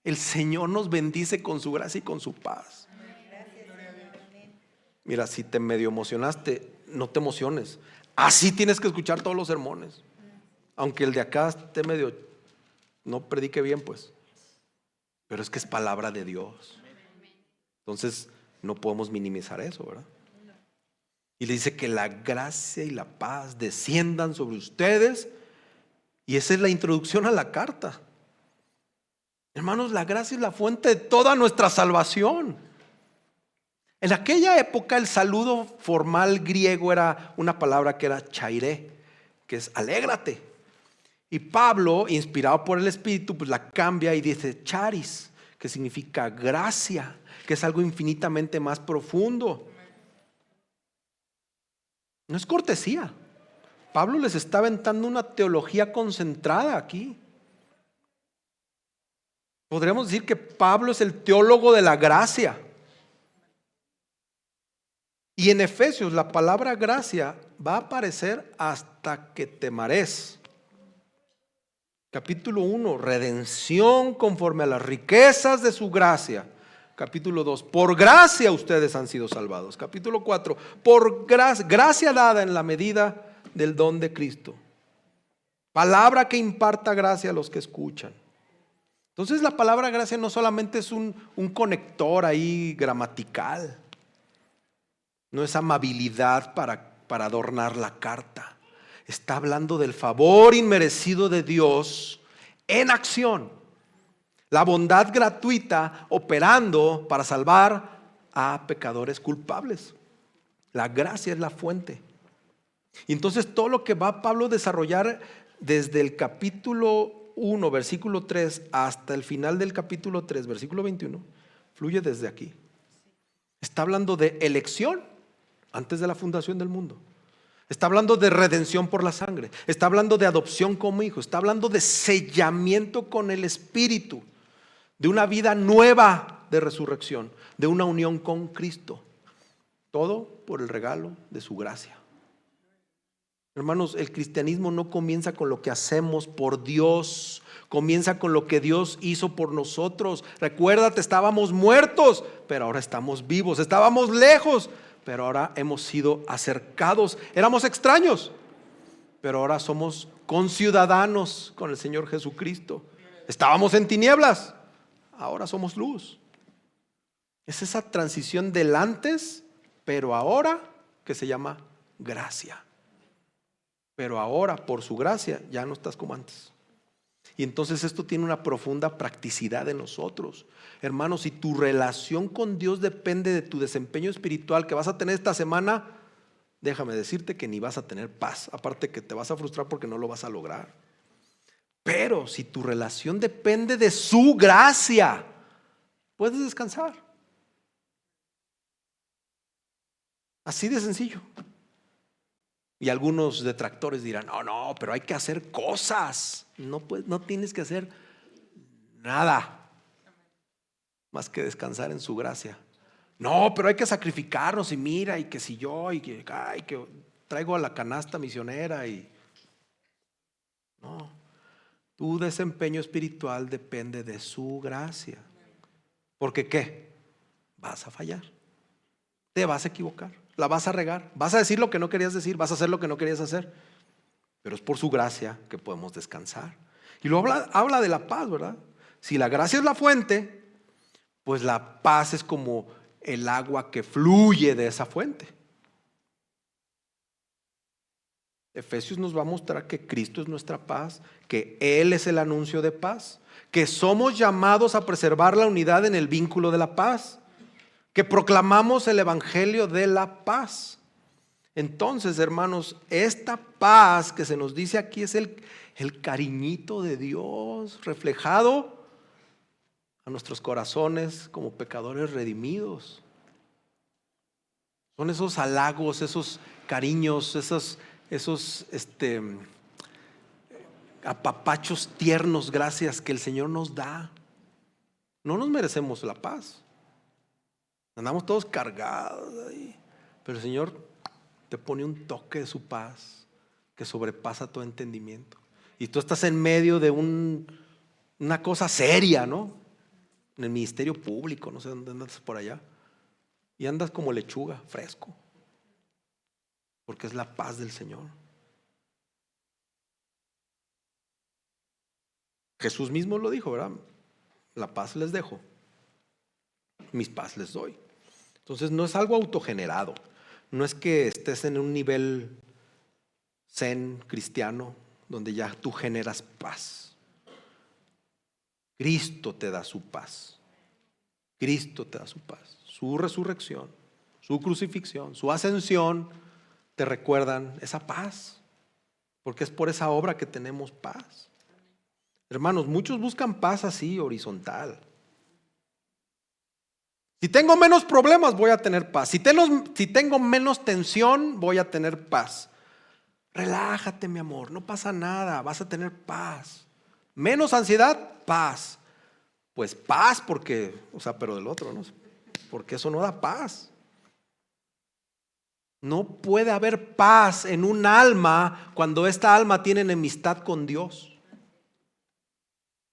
[SPEAKER 1] El Señor nos bendice con su gracia y con su paz. Mira, si te medio emocionaste, no te emociones. Así tienes que escuchar todos los sermones. Aunque el de acá esté medio, no predique bien, pues. Pero es que es palabra de Dios. Entonces no podemos minimizar eso, ¿verdad? Y le dice que la gracia y la paz desciendan sobre ustedes. Y esa es la introducción a la carta. Hermanos, la gracia es la fuente de toda nuestra salvación. En aquella época el saludo formal griego era una palabra que era chairé, que es alégrate. Y Pablo, inspirado por el Espíritu, pues la cambia y dice charis, que significa gracia, que es algo infinitamente más profundo. No es cortesía. Pablo les está aventando una teología concentrada aquí. Podríamos decir que Pablo es el teólogo de la gracia. Y en Efesios la palabra gracia va a aparecer hasta que te marees. Capítulo 1, redención conforme a las riquezas de su gracia. Capítulo 2, por gracia ustedes han sido salvados. Capítulo 4, por gracia dada en la medida del don de Cristo. Palabra que imparta gracia a los que escuchan. Entonces la palabra gracia no solamente es un conector ahí gramatical. No es amabilidad para adornar la carta. Está hablando del favor inmerecido de Dios en acción. La bondad gratuita operando para salvar a pecadores culpables. La gracia es la fuente. Y entonces todo lo que va Pablo a desarrollar desde el capítulo 1, versículo 3 hasta el final del capítulo 3, versículo 21, fluye desde aquí. Está hablando de elección antes de la fundación del mundo. Está hablando de redención por la sangre. Está hablando de adopción como hijo. Está hablando de sellamiento con el Espíritu. De una vida nueva de resurrección. De una unión con Cristo. Todo por el regalo de su gracia. Hermanos, el cristianismo no comienza con lo que hacemos por Dios. Comienza con lo que Dios hizo por nosotros. Recuérdate, estábamos muertos, pero ahora estamos vivos. Estábamos lejos, pero ahora hemos sido acercados. Éramos extraños, pero ahora somos conciudadanos con el Señor Jesucristo. Estábamos en tinieblas, ahora somos luz. Es esa transición del antes, pero ahora, que se llama gracia. Pero ahora, por su gracia, ya no estás como antes. Y entonces esto tiene una profunda practicidad en nosotros. Hermanos, si tu relación con Dios depende de tu desempeño espiritual que vas a tener esta semana, déjame decirte que ni vas a tener paz. Aparte que te vas a frustrar porque no lo vas a lograr. Pero si tu relación depende de su gracia, puedes descansar. Así de sencillo. Y algunos detractores dirán, no, pero hay que hacer cosas. No tienes que hacer nada más que descansar en su gracia. No, pero hay que sacrificarnos y mira, y que si yo, y que traigo a la canasta misionera y no. Tu desempeño espiritual depende de su gracia. Porque ¿qué? Vas a fallar. Te vas a equivocar. La vas a regar. Vas a decir lo que no querías decir. Vas a hacer lo que no querías hacer. Pero es por su gracia que podemos descansar. Y luego habla de la paz, ¿verdad? Si la gracia es la fuente, pues la paz es como el agua que fluye de esa fuente. Efesios nos va a mostrar que Cristo es nuestra paz, que Él es el anuncio de paz, que somos llamados a preservar la unidad en el vínculo de la paz, que proclamamos el evangelio de la paz. Entonces, hermanos, esta paz que se nos dice aquí es el cariñito de Dios reflejado a nuestros corazones como pecadores redimidos. Son esos halagos, esos cariños, esos apapachos tiernos, gracias que el Señor nos da. No nos merecemos la paz. Andamos todos cargados ahí. Pero el Señor te pone un toque de su paz que sobrepasa todo entendimiento. Y tú estás en medio de una cosa seria, ¿no? En el ministerio público, no sé dónde andas por allá. Y andas como lechuga, fresco. Porque es la paz del Señor. Jesús mismo lo dijo, ¿verdad? La paz les dejo, mis paz les doy. Entonces no es algo autogenerado. No es que estés en un nivel zen cristiano donde ya tú generas paz. Cristo te da su paz. Cristo te da su paz. Su resurrección, su crucifixión, su ascensión te recuerdan esa paz. Porque es por esa obra que tenemos paz. Hermanos, muchos buscan paz así, horizontal. Si tengo menos problemas, voy a tener paz. Si tengo menos tensión, voy a tener paz. Relájate, mi amor, no pasa nada, vas a tener paz. Menos ansiedad, paz. Pues paz porque, pero del otro, ¿no? Porque eso no da paz. No puede haber paz en un alma cuando esta alma tiene enemistad con Dios.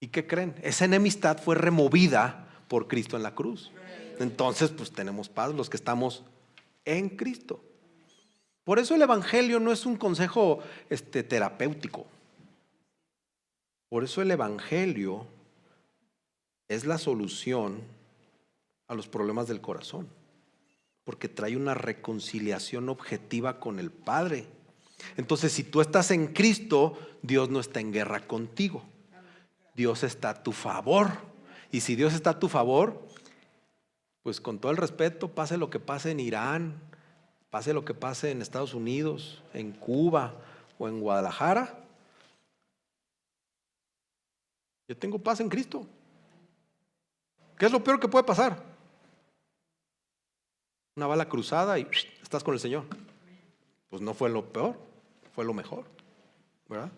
[SPEAKER 1] ¿Y qué creen? Esa enemistad fue removida por Cristo en la cruz. Entonces, pues tenemos paz los que estamos en Cristo. Por eso el Evangelio no es un consejo terapéutico. Por eso el Evangelio es la solución a los problemas del corazón. Porque trae una reconciliación objetiva con el Padre. Entonces, si tú estás en Cristo, Dios no está en guerra contigo. Dios está a tu favor. Y si Dios está a tu favor, pues con todo el respeto, pase lo que pase en Irán, pase lo que pase en Estados Unidos, en Cuba o en Guadalajara, yo tengo paz en Cristo. ¿Qué es lo peor que puede pasar? Una bala cruzada y estás con el Señor. Pues no fue lo peor, fue lo mejor, ¿verdad?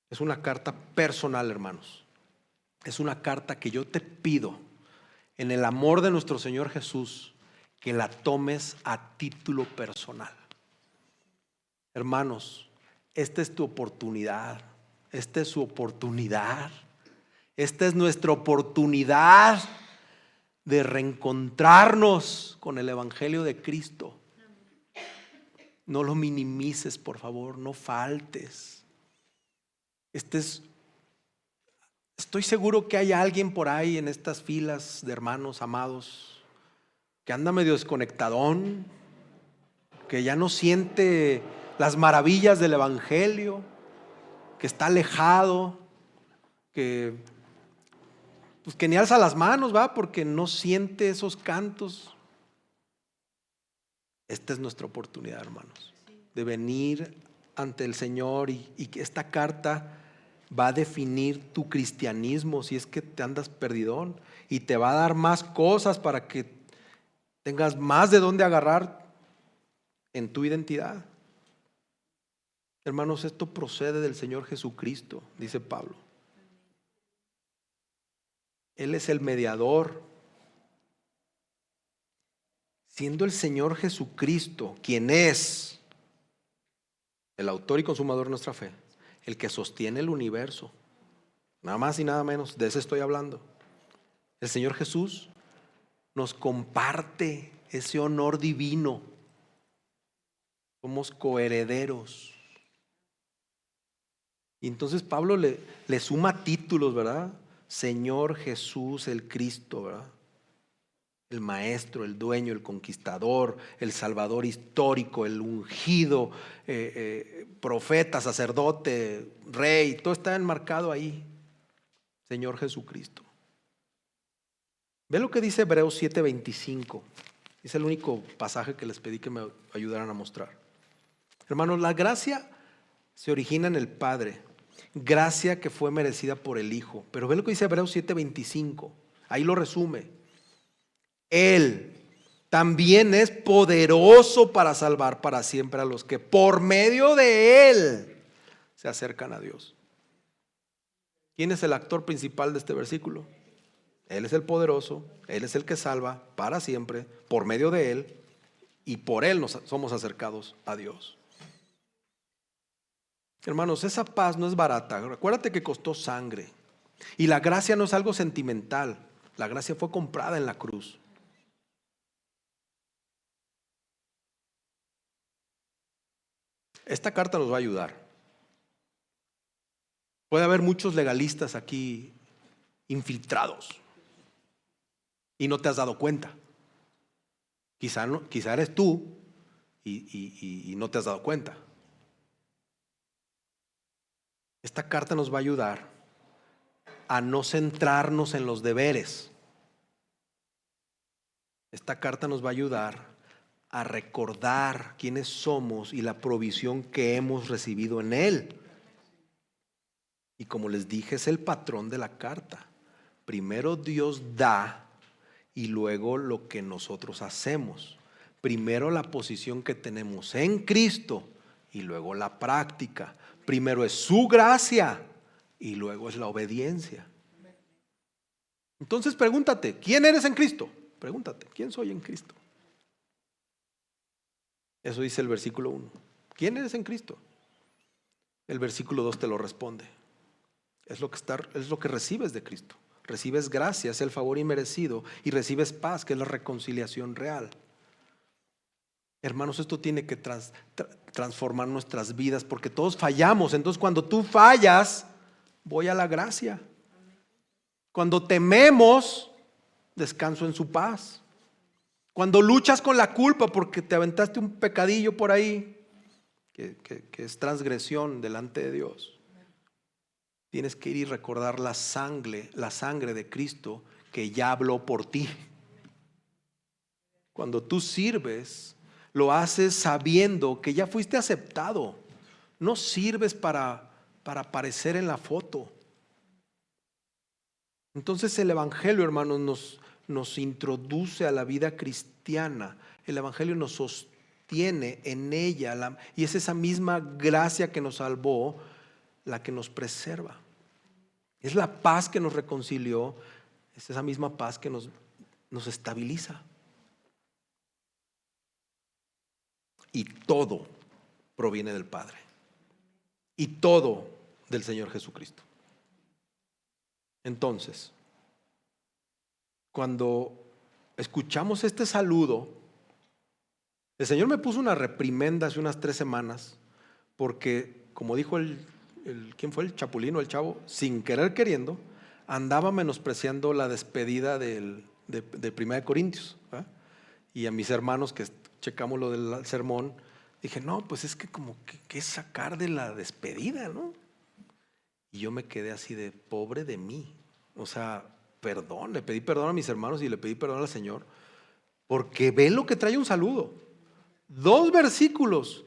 [SPEAKER 1] Es una carta personal, hermanos. Es una carta que yo te pido en el amor de nuestro Señor Jesús que la tomes a título personal. Hermanos, esta es tu oportunidad. Esta es su oportunidad. Esta es nuestra oportunidad de reencontrarnos con el Evangelio de Cristo. No lo minimices, por favor, no faltes. Estoy seguro que hay alguien por ahí en estas filas de hermanos amados que anda medio desconectadón, que ya no siente las maravillas del Evangelio, que está alejado, que ni alza las manos, ¿va? Porque no siente esos cantos. Esta es nuestra oportunidad, hermanos, de venir ante el Señor y que esta carta va a definir tu cristianismo si es que te andas perdidón, y te va a dar más cosas para que tengas más de dónde agarrar en tu identidad. Hermanos, esto procede del Señor Jesucristo, dice Pablo. Él es el mediador. Siendo el Señor Jesucristo, quien es el autor y consumador de nuestra fe, el que sostiene el universo, nada más y nada menos, de ese estoy hablando. El Señor Jesús nos comparte ese honor divino. Somos coherederos. Y entonces Pablo le suma títulos, ¿verdad? Señor Jesús el Cristo, ¿verdad? El maestro, el dueño, el conquistador, el salvador histórico, el ungido, profeta, sacerdote, rey, todo está enmarcado ahí. Señor Jesucristo. Ve lo que dice Hebreos 7:25. Es el único pasaje que les pedí que me ayudaran a mostrar. Hermanos, la gracia se origina en el Padre, gracia que fue merecida por el Hijo. Pero ve lo que dice Hebreos 7:25. Ahí lo resume. Él también es poderoso para salvar para siempre a los que por medio de Él se acercan a Dios. ¿Quién es el actor principal de este versículo? Él es el poderoso, Él es el que salva para siempre, por medio de Él, y por Él nos somos acercados a Dios. Hermanos, esa paz no es barata. Recuérdate que costó sangre. Y la gracia no es algo sentimental. La gracia fue comprada en la cruz. Esta carta nos va a ayudar. Puede haber muchos legalistas aquí infiltrados y no te has dado cuenta. Quizá eres tú y no te has dado cuenta. Esta carta nos va a ayudar a no centrarnos en los deberes. Esta carta nos va a ayudar a recordar quiénes somos y la provisión que hemos recibido en Él. Y como les dije, es el patrón de la carta. Primero Dios da y luego lo que nosotros hacemos. Primero la posición que tenemos en Cristo y luego la práctica. Primero es su gracia y luego es la obediencia. Entonces pregúntate, ¿quién eres en Cristo? Pregúntate, ¿quién soy en Cristo? Eso dice el versículo 1. ¿Quién eres en Cristo? El versículo 2 te lo responde. Es lo que recibes de Cristo. Recibes gracia, es el favor inmerecido, y recibes paz, que es la reconciliación real. Hermanos, esto tiene que transformar nuestras vidas, porque todos fallamos. Entonces, cuando tú fallas, voy a la gracia. Cuando tememos, descanso en su paz. Cuando luchas con la culpa porque te aventaste un pecadillo por ahí, que es transgresión delante de Dios, tienes que ir y recordar la sangre de Cristo que ya habló por ti. Cuando tú sirves, lo haces sabiendo que ya fuiste aceptado. No sirves para aparecer en la foto. Entonces el Evangelio, hermanos, nos introduce a la vida cristiana. El Evangelio nos sostiene en ella, y es esa misma gracia que nos salvó la que nos preserva. Es la paz que nos reconcilió, es esa misma paz que nos estabiliza. Y todo proviene del Padre. Y todo del Señor Jesucristo. Entonces, cuando escuchamos este saludo, el Señor me puso una reprimenda hace unas 3 semanas, porque como dijo ¿quién fue? El chapulín o el chavo, sin querer queriendo, andaba menospreciando la despedida de 1 Corintios, ¿verdad? Y a mis hermanos que checamos lo del sermón, dije, no, pues es que como que es sacar de la despedida, ¿no? Y yo me quedé así de pobre de mí. O sea, le pedí perdón a mis hermanos y le pedí perdón al Señor, porque ve lo que trae un saludo. 2 versículos.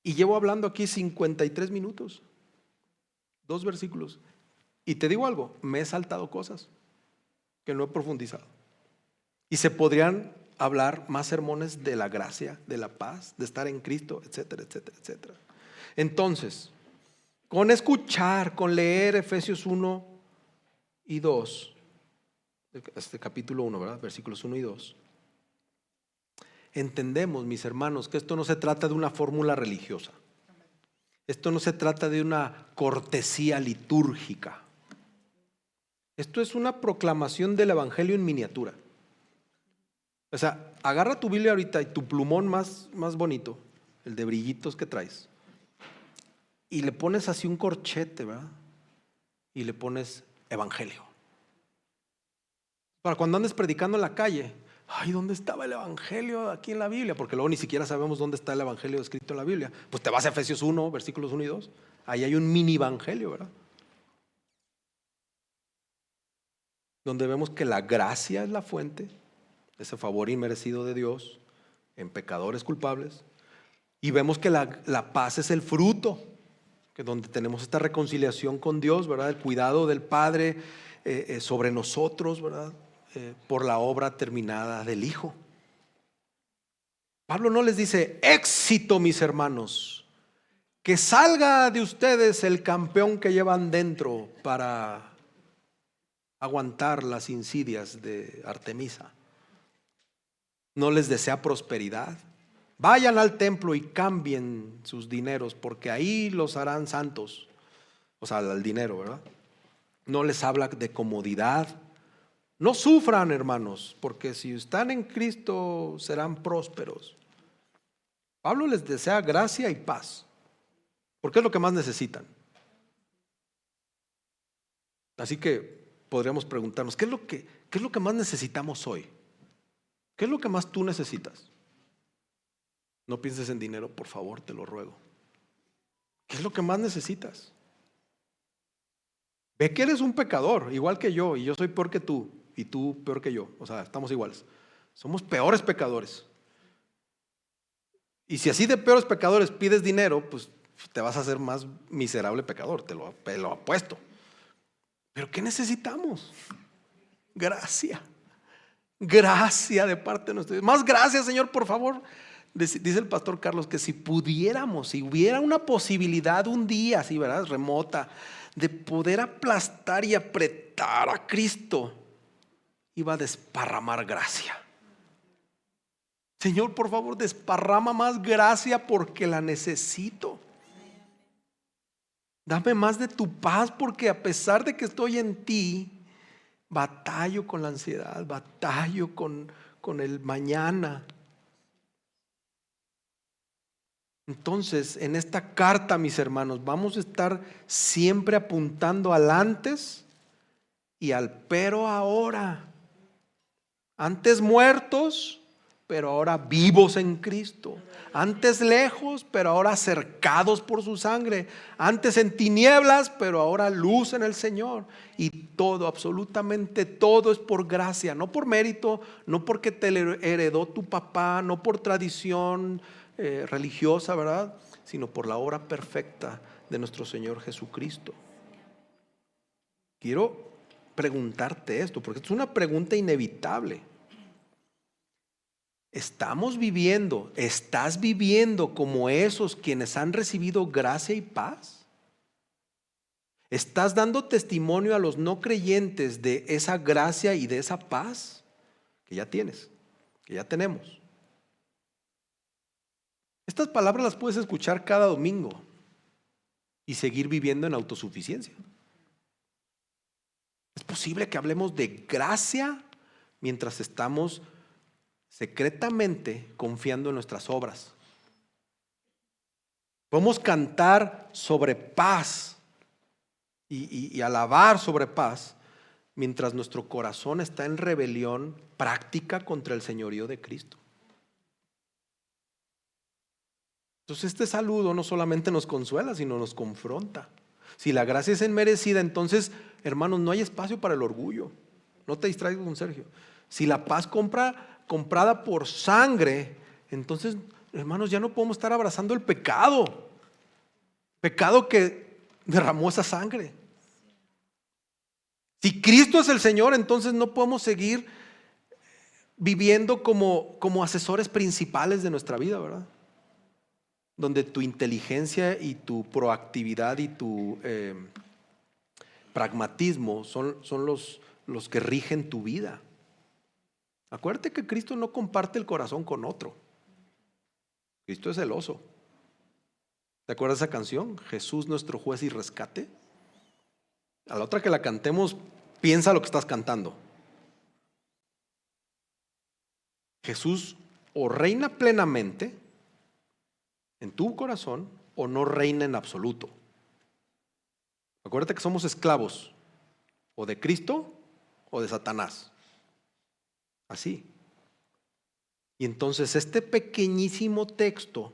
[SPEAKER 1] Y llevo hablando aquí 53 minutos. 2 versículos. Y te digo algo, me he saltado cosas que no he profundizado. Y se podrían hablar más sermones de la gracia, de la paz, de estar en Cristo, etcétera, etcétera, etcétera. Entonces, con escuchar, con leer Efesios 1 y 2, este capítulo 1, ¿verdad? Versículos 1 y 2. Entendemos, mis hermanos, que esto no se trata de una fórmula religiosa. Esto no se trata de una cortesía litúrgica. Esto es una proclamación del Evangelio en miniatura. O sea, agarra tu Biblia ahorita y tu plumón más bonito, el de brillitos que traes, y le pones así un corchete, ¿verdad? Y le pones Evangelio. Para cuando andes predicando en la calle, ay, ¿dónde estaba el Evangelio aquí en la Biblia? Porque luego ni siquiera sabemos dónde está el Evangelio escrito en la Biblia. Pues te vas a Efesios 1, versículos 1 y 2. Ahí hay un mini Evangelio, ¿verdad? Donde vemos que la gracia es la fuente, ese favor inmerecido de Dios en pecadores culpables. Y vemos que la paz es el fruto, que donde tenemos esta reconciliación con Dios, ¿verdad? El cuidado del Padre sobre nosotros, ¿verdad? por la obra terminada del Hijo. Pablo no les dice: éxito, mis hermanos, que salga de ustedes el campeón que llevan dentro para aguantar las insidias de Artemisa. No les desea prosperidad. Vayan al templo y cambien sus dineros, porque ahí los harán santos. O sea, el dinero, ¿verdad? No les habla de comodidad. No sufran, hermanos, porque si están en Cristo serán prósperos. Pablo les desea gracia y paz, porque es lo que más necesitan. Así que podríamos preguntarnos, ¿qué es lo que más necesitamos hoy? ¿Qué es lo que más tú necesitas? No pienses en dinero, por favor, te lo ruego. ¿Qué es lo que más necesitas? Ve que eres un pecador, igual que yo, y yo soy peor que tú, y tú peor que yo. O sea, estamos iguales. Somos peores pecadores. Y si así de peores pecadores pides dinero, pues te vas a hacer más miserable pecador, te lo apuesto. Pero ¿qué necesitamos? Gracia. Gracia de parte de nuestro Dios. Más gracias, Señor, por favor. Dice el pastor Carlos que si pudiéramos, si hubiera una posibilidad un día así, ¿verdad? Remota, de poder aplastar y apretar a Cristo, iba a desparramar gracia. Señor, por favor, desparrama más gracia porque la necesito. Dame más de tu paz, porque a pesar de que estoy en ti, batallo con la ansiedad, batallo con el mañana. Entonces, en esta carta, mis hermanos, vamos a estar siempre apuntando al antes y al pero ahora. Antes muertos, pero ahora vivos en Cristo. Antes lejos, pero ahora cercados por su sangre. Antes en tinieblas, pero ahora luz en el Señor. Y todo, absolutamente todo es por gracia, no por mérito, no porque te heredó tu papá, no por tradición religiosa, ¿verdad? Sino por la obra perfecta de nuestro Señor Jesucristo. Quiero preguntarte esto, porque es una pregunta inevitable. ¿Estás viviendo como esos quienes han recibido gracia y paz? ¿Estás dando testimonio a los no creyentes de esa gracia y de esa paz que ya tienes, que ya tenemos? Estas palabras las puedes escuchar cada domingo y seguir viviendo en autosuficiencia. Es posible que hablemos de gracia mientras estamos secretamente confiando en nuestras obras. Podemos cantar sobre paz y alabar sobre paz mientras nuestro corazón está en rebelión práctica contra el señorío de Cristo. Entonces este saludo no solamente nos consuela, sino nos confronta. Si la gracia es inmerecida, entonces, hermanos, no hay espacio para el orgullo. No te distraigas con Sergio. Si la paz comprada por sangre, entonces, hermanos, ya no podemos estar abrazando el pecado que derramó esa sangre. Si Cristo es el Señor, entonces no podemos seguir viviendo como asesores principales de nuestra vida, ¿verdad? Donde tu inteligencia y tu proactividad y tu pragmatismo son los que rigen tu vida. Acuérdate que Cristo no comparte el corazón con otro. Cristo es celoso. ¿Te acuerdas de esa canción? Jesús nuestro juez y rescate. A la otra que la cantemos, piensa lo que estás cantando. Jesús o reina plenamente en tu corazón o no reina en absoluto. Acuérdate que somos esclavos o de Cristo o de Satanás. Así. Y entonces este pequeñísimo texto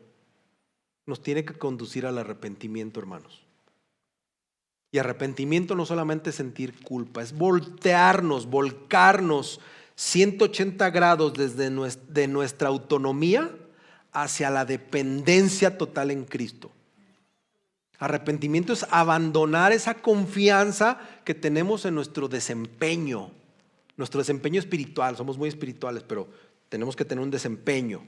[SPEAKER 1] nos tiene que conducir al arrepentimiento, hermanos. Y arrepentimiento no solamente es sentir culpa, es volcarnos 180 grados desde de nuestra autonomía hacia la dependencia total en Cristo. Arrepentimiento es abandonar esa confianza que tenemos en nuestro desempeño. Nuestro desempeño espiritual, somos muy espirituales, pero tenemos que tener un desempeño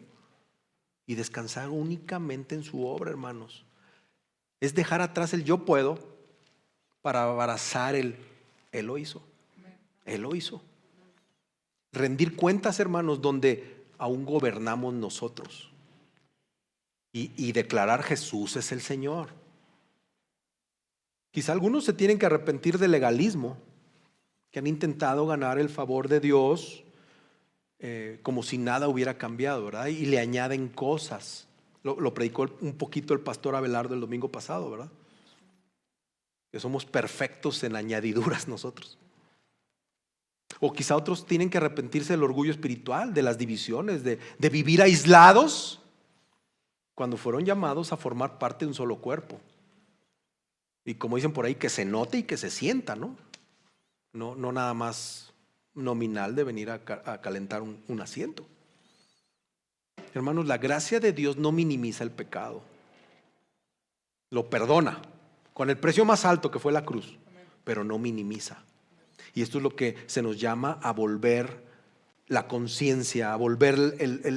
[SPEAKER 1] y descansar únicamente en su obra, hermanos. Es dejar atrás el yo puedo para abrazar el Él lo hizo. Él lo hizo. Rendir cuentas, hermanos, donde aún gobernamos nosotros. Y declarar Jesús es el Señor. Quizá algunos se tienen que arrepentir del legalismo, que han intentado ganar el favor de Dios como si nada hubiera cambiado, ¿verdad? Y le añaden cosas. Lo predicó un poquito el pastor Abelardo el domingo pasado, ¿verdad? Que somos perfectos en añadiduras nosotros. O quizá otros tienen que arrepentirse del orgullo espiritual, de las divisiones, de vivir aislados cuando fueron llamados a formar parte de un solo cuerpo. Y como dicen por ahí, que se note y que se sienta, ¿no? No nada más nominal de venir a calentar un asiento. Hermanos, la gracia de Dios no minimiza el pecado. Lo perdona con el precio más alto que fue la cruz, pero no minimiza. Y esto es lo que se nos llama a volver la conciencia, a volver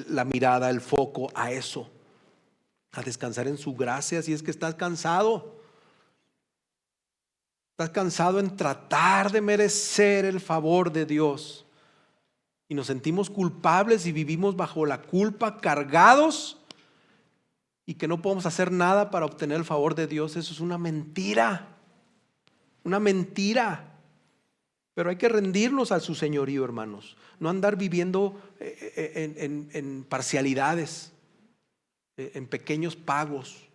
[SPEAKER 1] la mirada, el foco a eso, a descansar en su gracia. Si es que estás cansado en tratar de merecer el favor de Dios y nos sentimos culpables y vivimos bajo la culpa, cargados, y que no podemos hacer nada para obtener el favor de Dios, eso es una mentira. Una mentira. Pero hay que rendirnos a su señorío, hermanos. No andar viviendo en parcialidades, en pequeños pagos.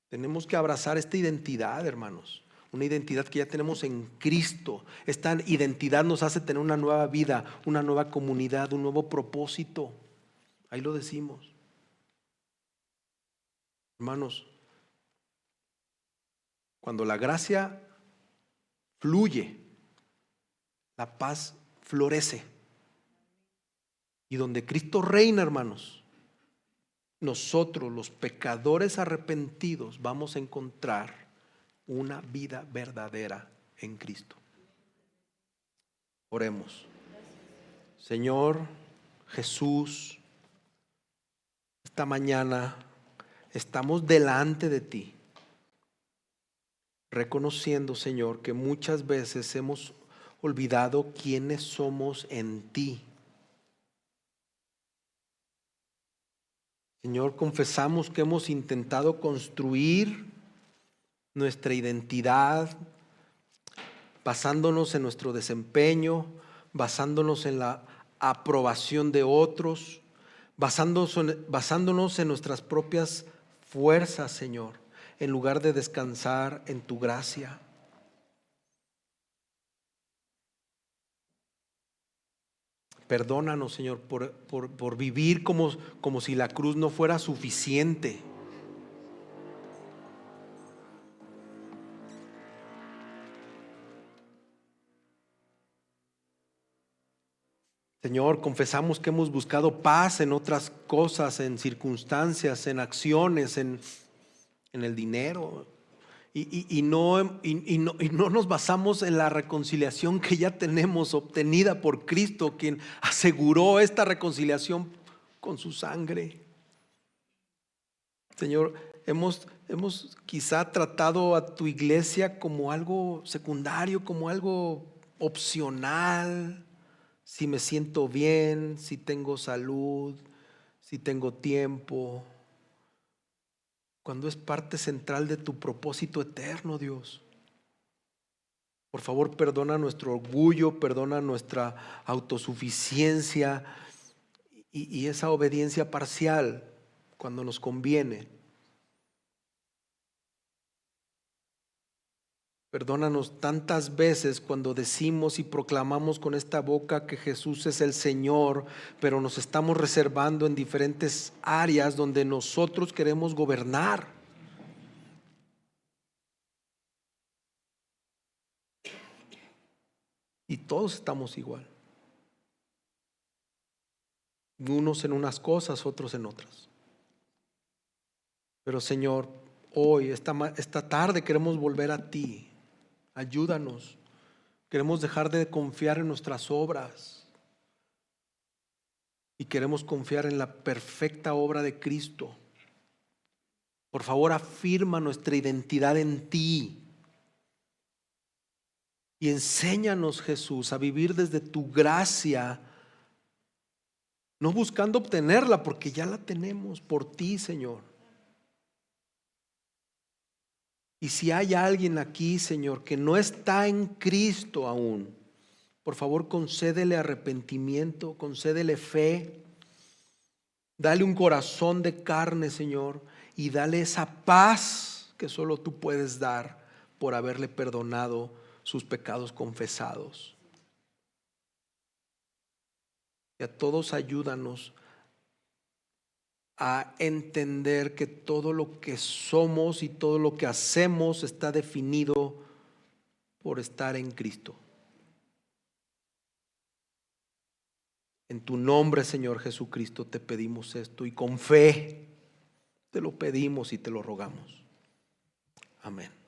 [SPEAKER 1] Tenemos que abrazar esta identidad, hermanos. Una identidad que ya tenemos en Cristo. Esta identidad nos hace tener una nueva vida, una nueva comunidad, un nuevo propósito. Ahí lo decimos. Hermanos, cuando la gracia fluye, la paz florece. Y donde Cristo reina, hermanos, nosotros los pecadores arrepentidos vamos a encontrar una vida verdadera en Cristo. Oremos. Señor Jesús, esta mañana estamos delante de ti, reconociendo, Señor, que muchas veces hemos olvidado quiénes somos en ti. Señor, confesamos que hemos intentado construir nuestra identidad basándonos en nuestro desempeño, basándonos en la aprobación de otros, basándonos en nuestras propias fuerzas, Señor, en lugar de descansar en tu gracia. Perdónanos, Señor, por vivir como si la cruz no fuera suficiente. Señor, confesamos que hemos buscado paz en otras cosas, en circunstancias, en acciones, en el dinero. Y no nos basamos en la reconciliación que ya tenemos obtenida por Cristo, quien aseguró esta reconciliación con su sangre. Señor, hemos quizá tratado a tu iglesia como algo secundario, como algo opcional. Si me siento bien, si tengo salud, si tengo tiempo, cuando es parte central de tu propósito eterno, Dios. Por favor, perdona nuestro orgullo, perdona nuestra autosuficiencia y esa obediencia parcial cuando nos conviene. Perdónanos tantas veces cuando decimos y proclamamos con esta boca que Jesús es el Señor, pero nos estamos reservando en diferentes áreas donde nosotros queremos gobernar. Y todos estamos igual. Unos en unas cosas, otros en otras. Pero Señor, hoy, esta tarde queremos volver a ti. Ayúdanos. Queremos dejar de confiar en nuestras obras y queremos confiar en la perfecta obra de Cristo. Por favor, afirma nuestra identidad en ti. Y enséñanos, Jesús, a vivir desde tu gracia, no buscando obtenerla, porque ya la tenemos por ti, Señor. Y si hay alguien aquí, Señor, que no está en Cristo aún, por favor, concédele arrepentimiento, concédele fe, dale un corazón de carne, Señor, y dale esa paz que solo tú puedes dar por haberle perdonado sus pecados confesados. Y a todos ayúdanos a entender que todo lo que somos y todo lo que hacemos está definido por estar en Cristo. En tu nombre, Señor Jesucristo, te pedimos esto y con fe te lo pedimos y te lo rogamos. Amén.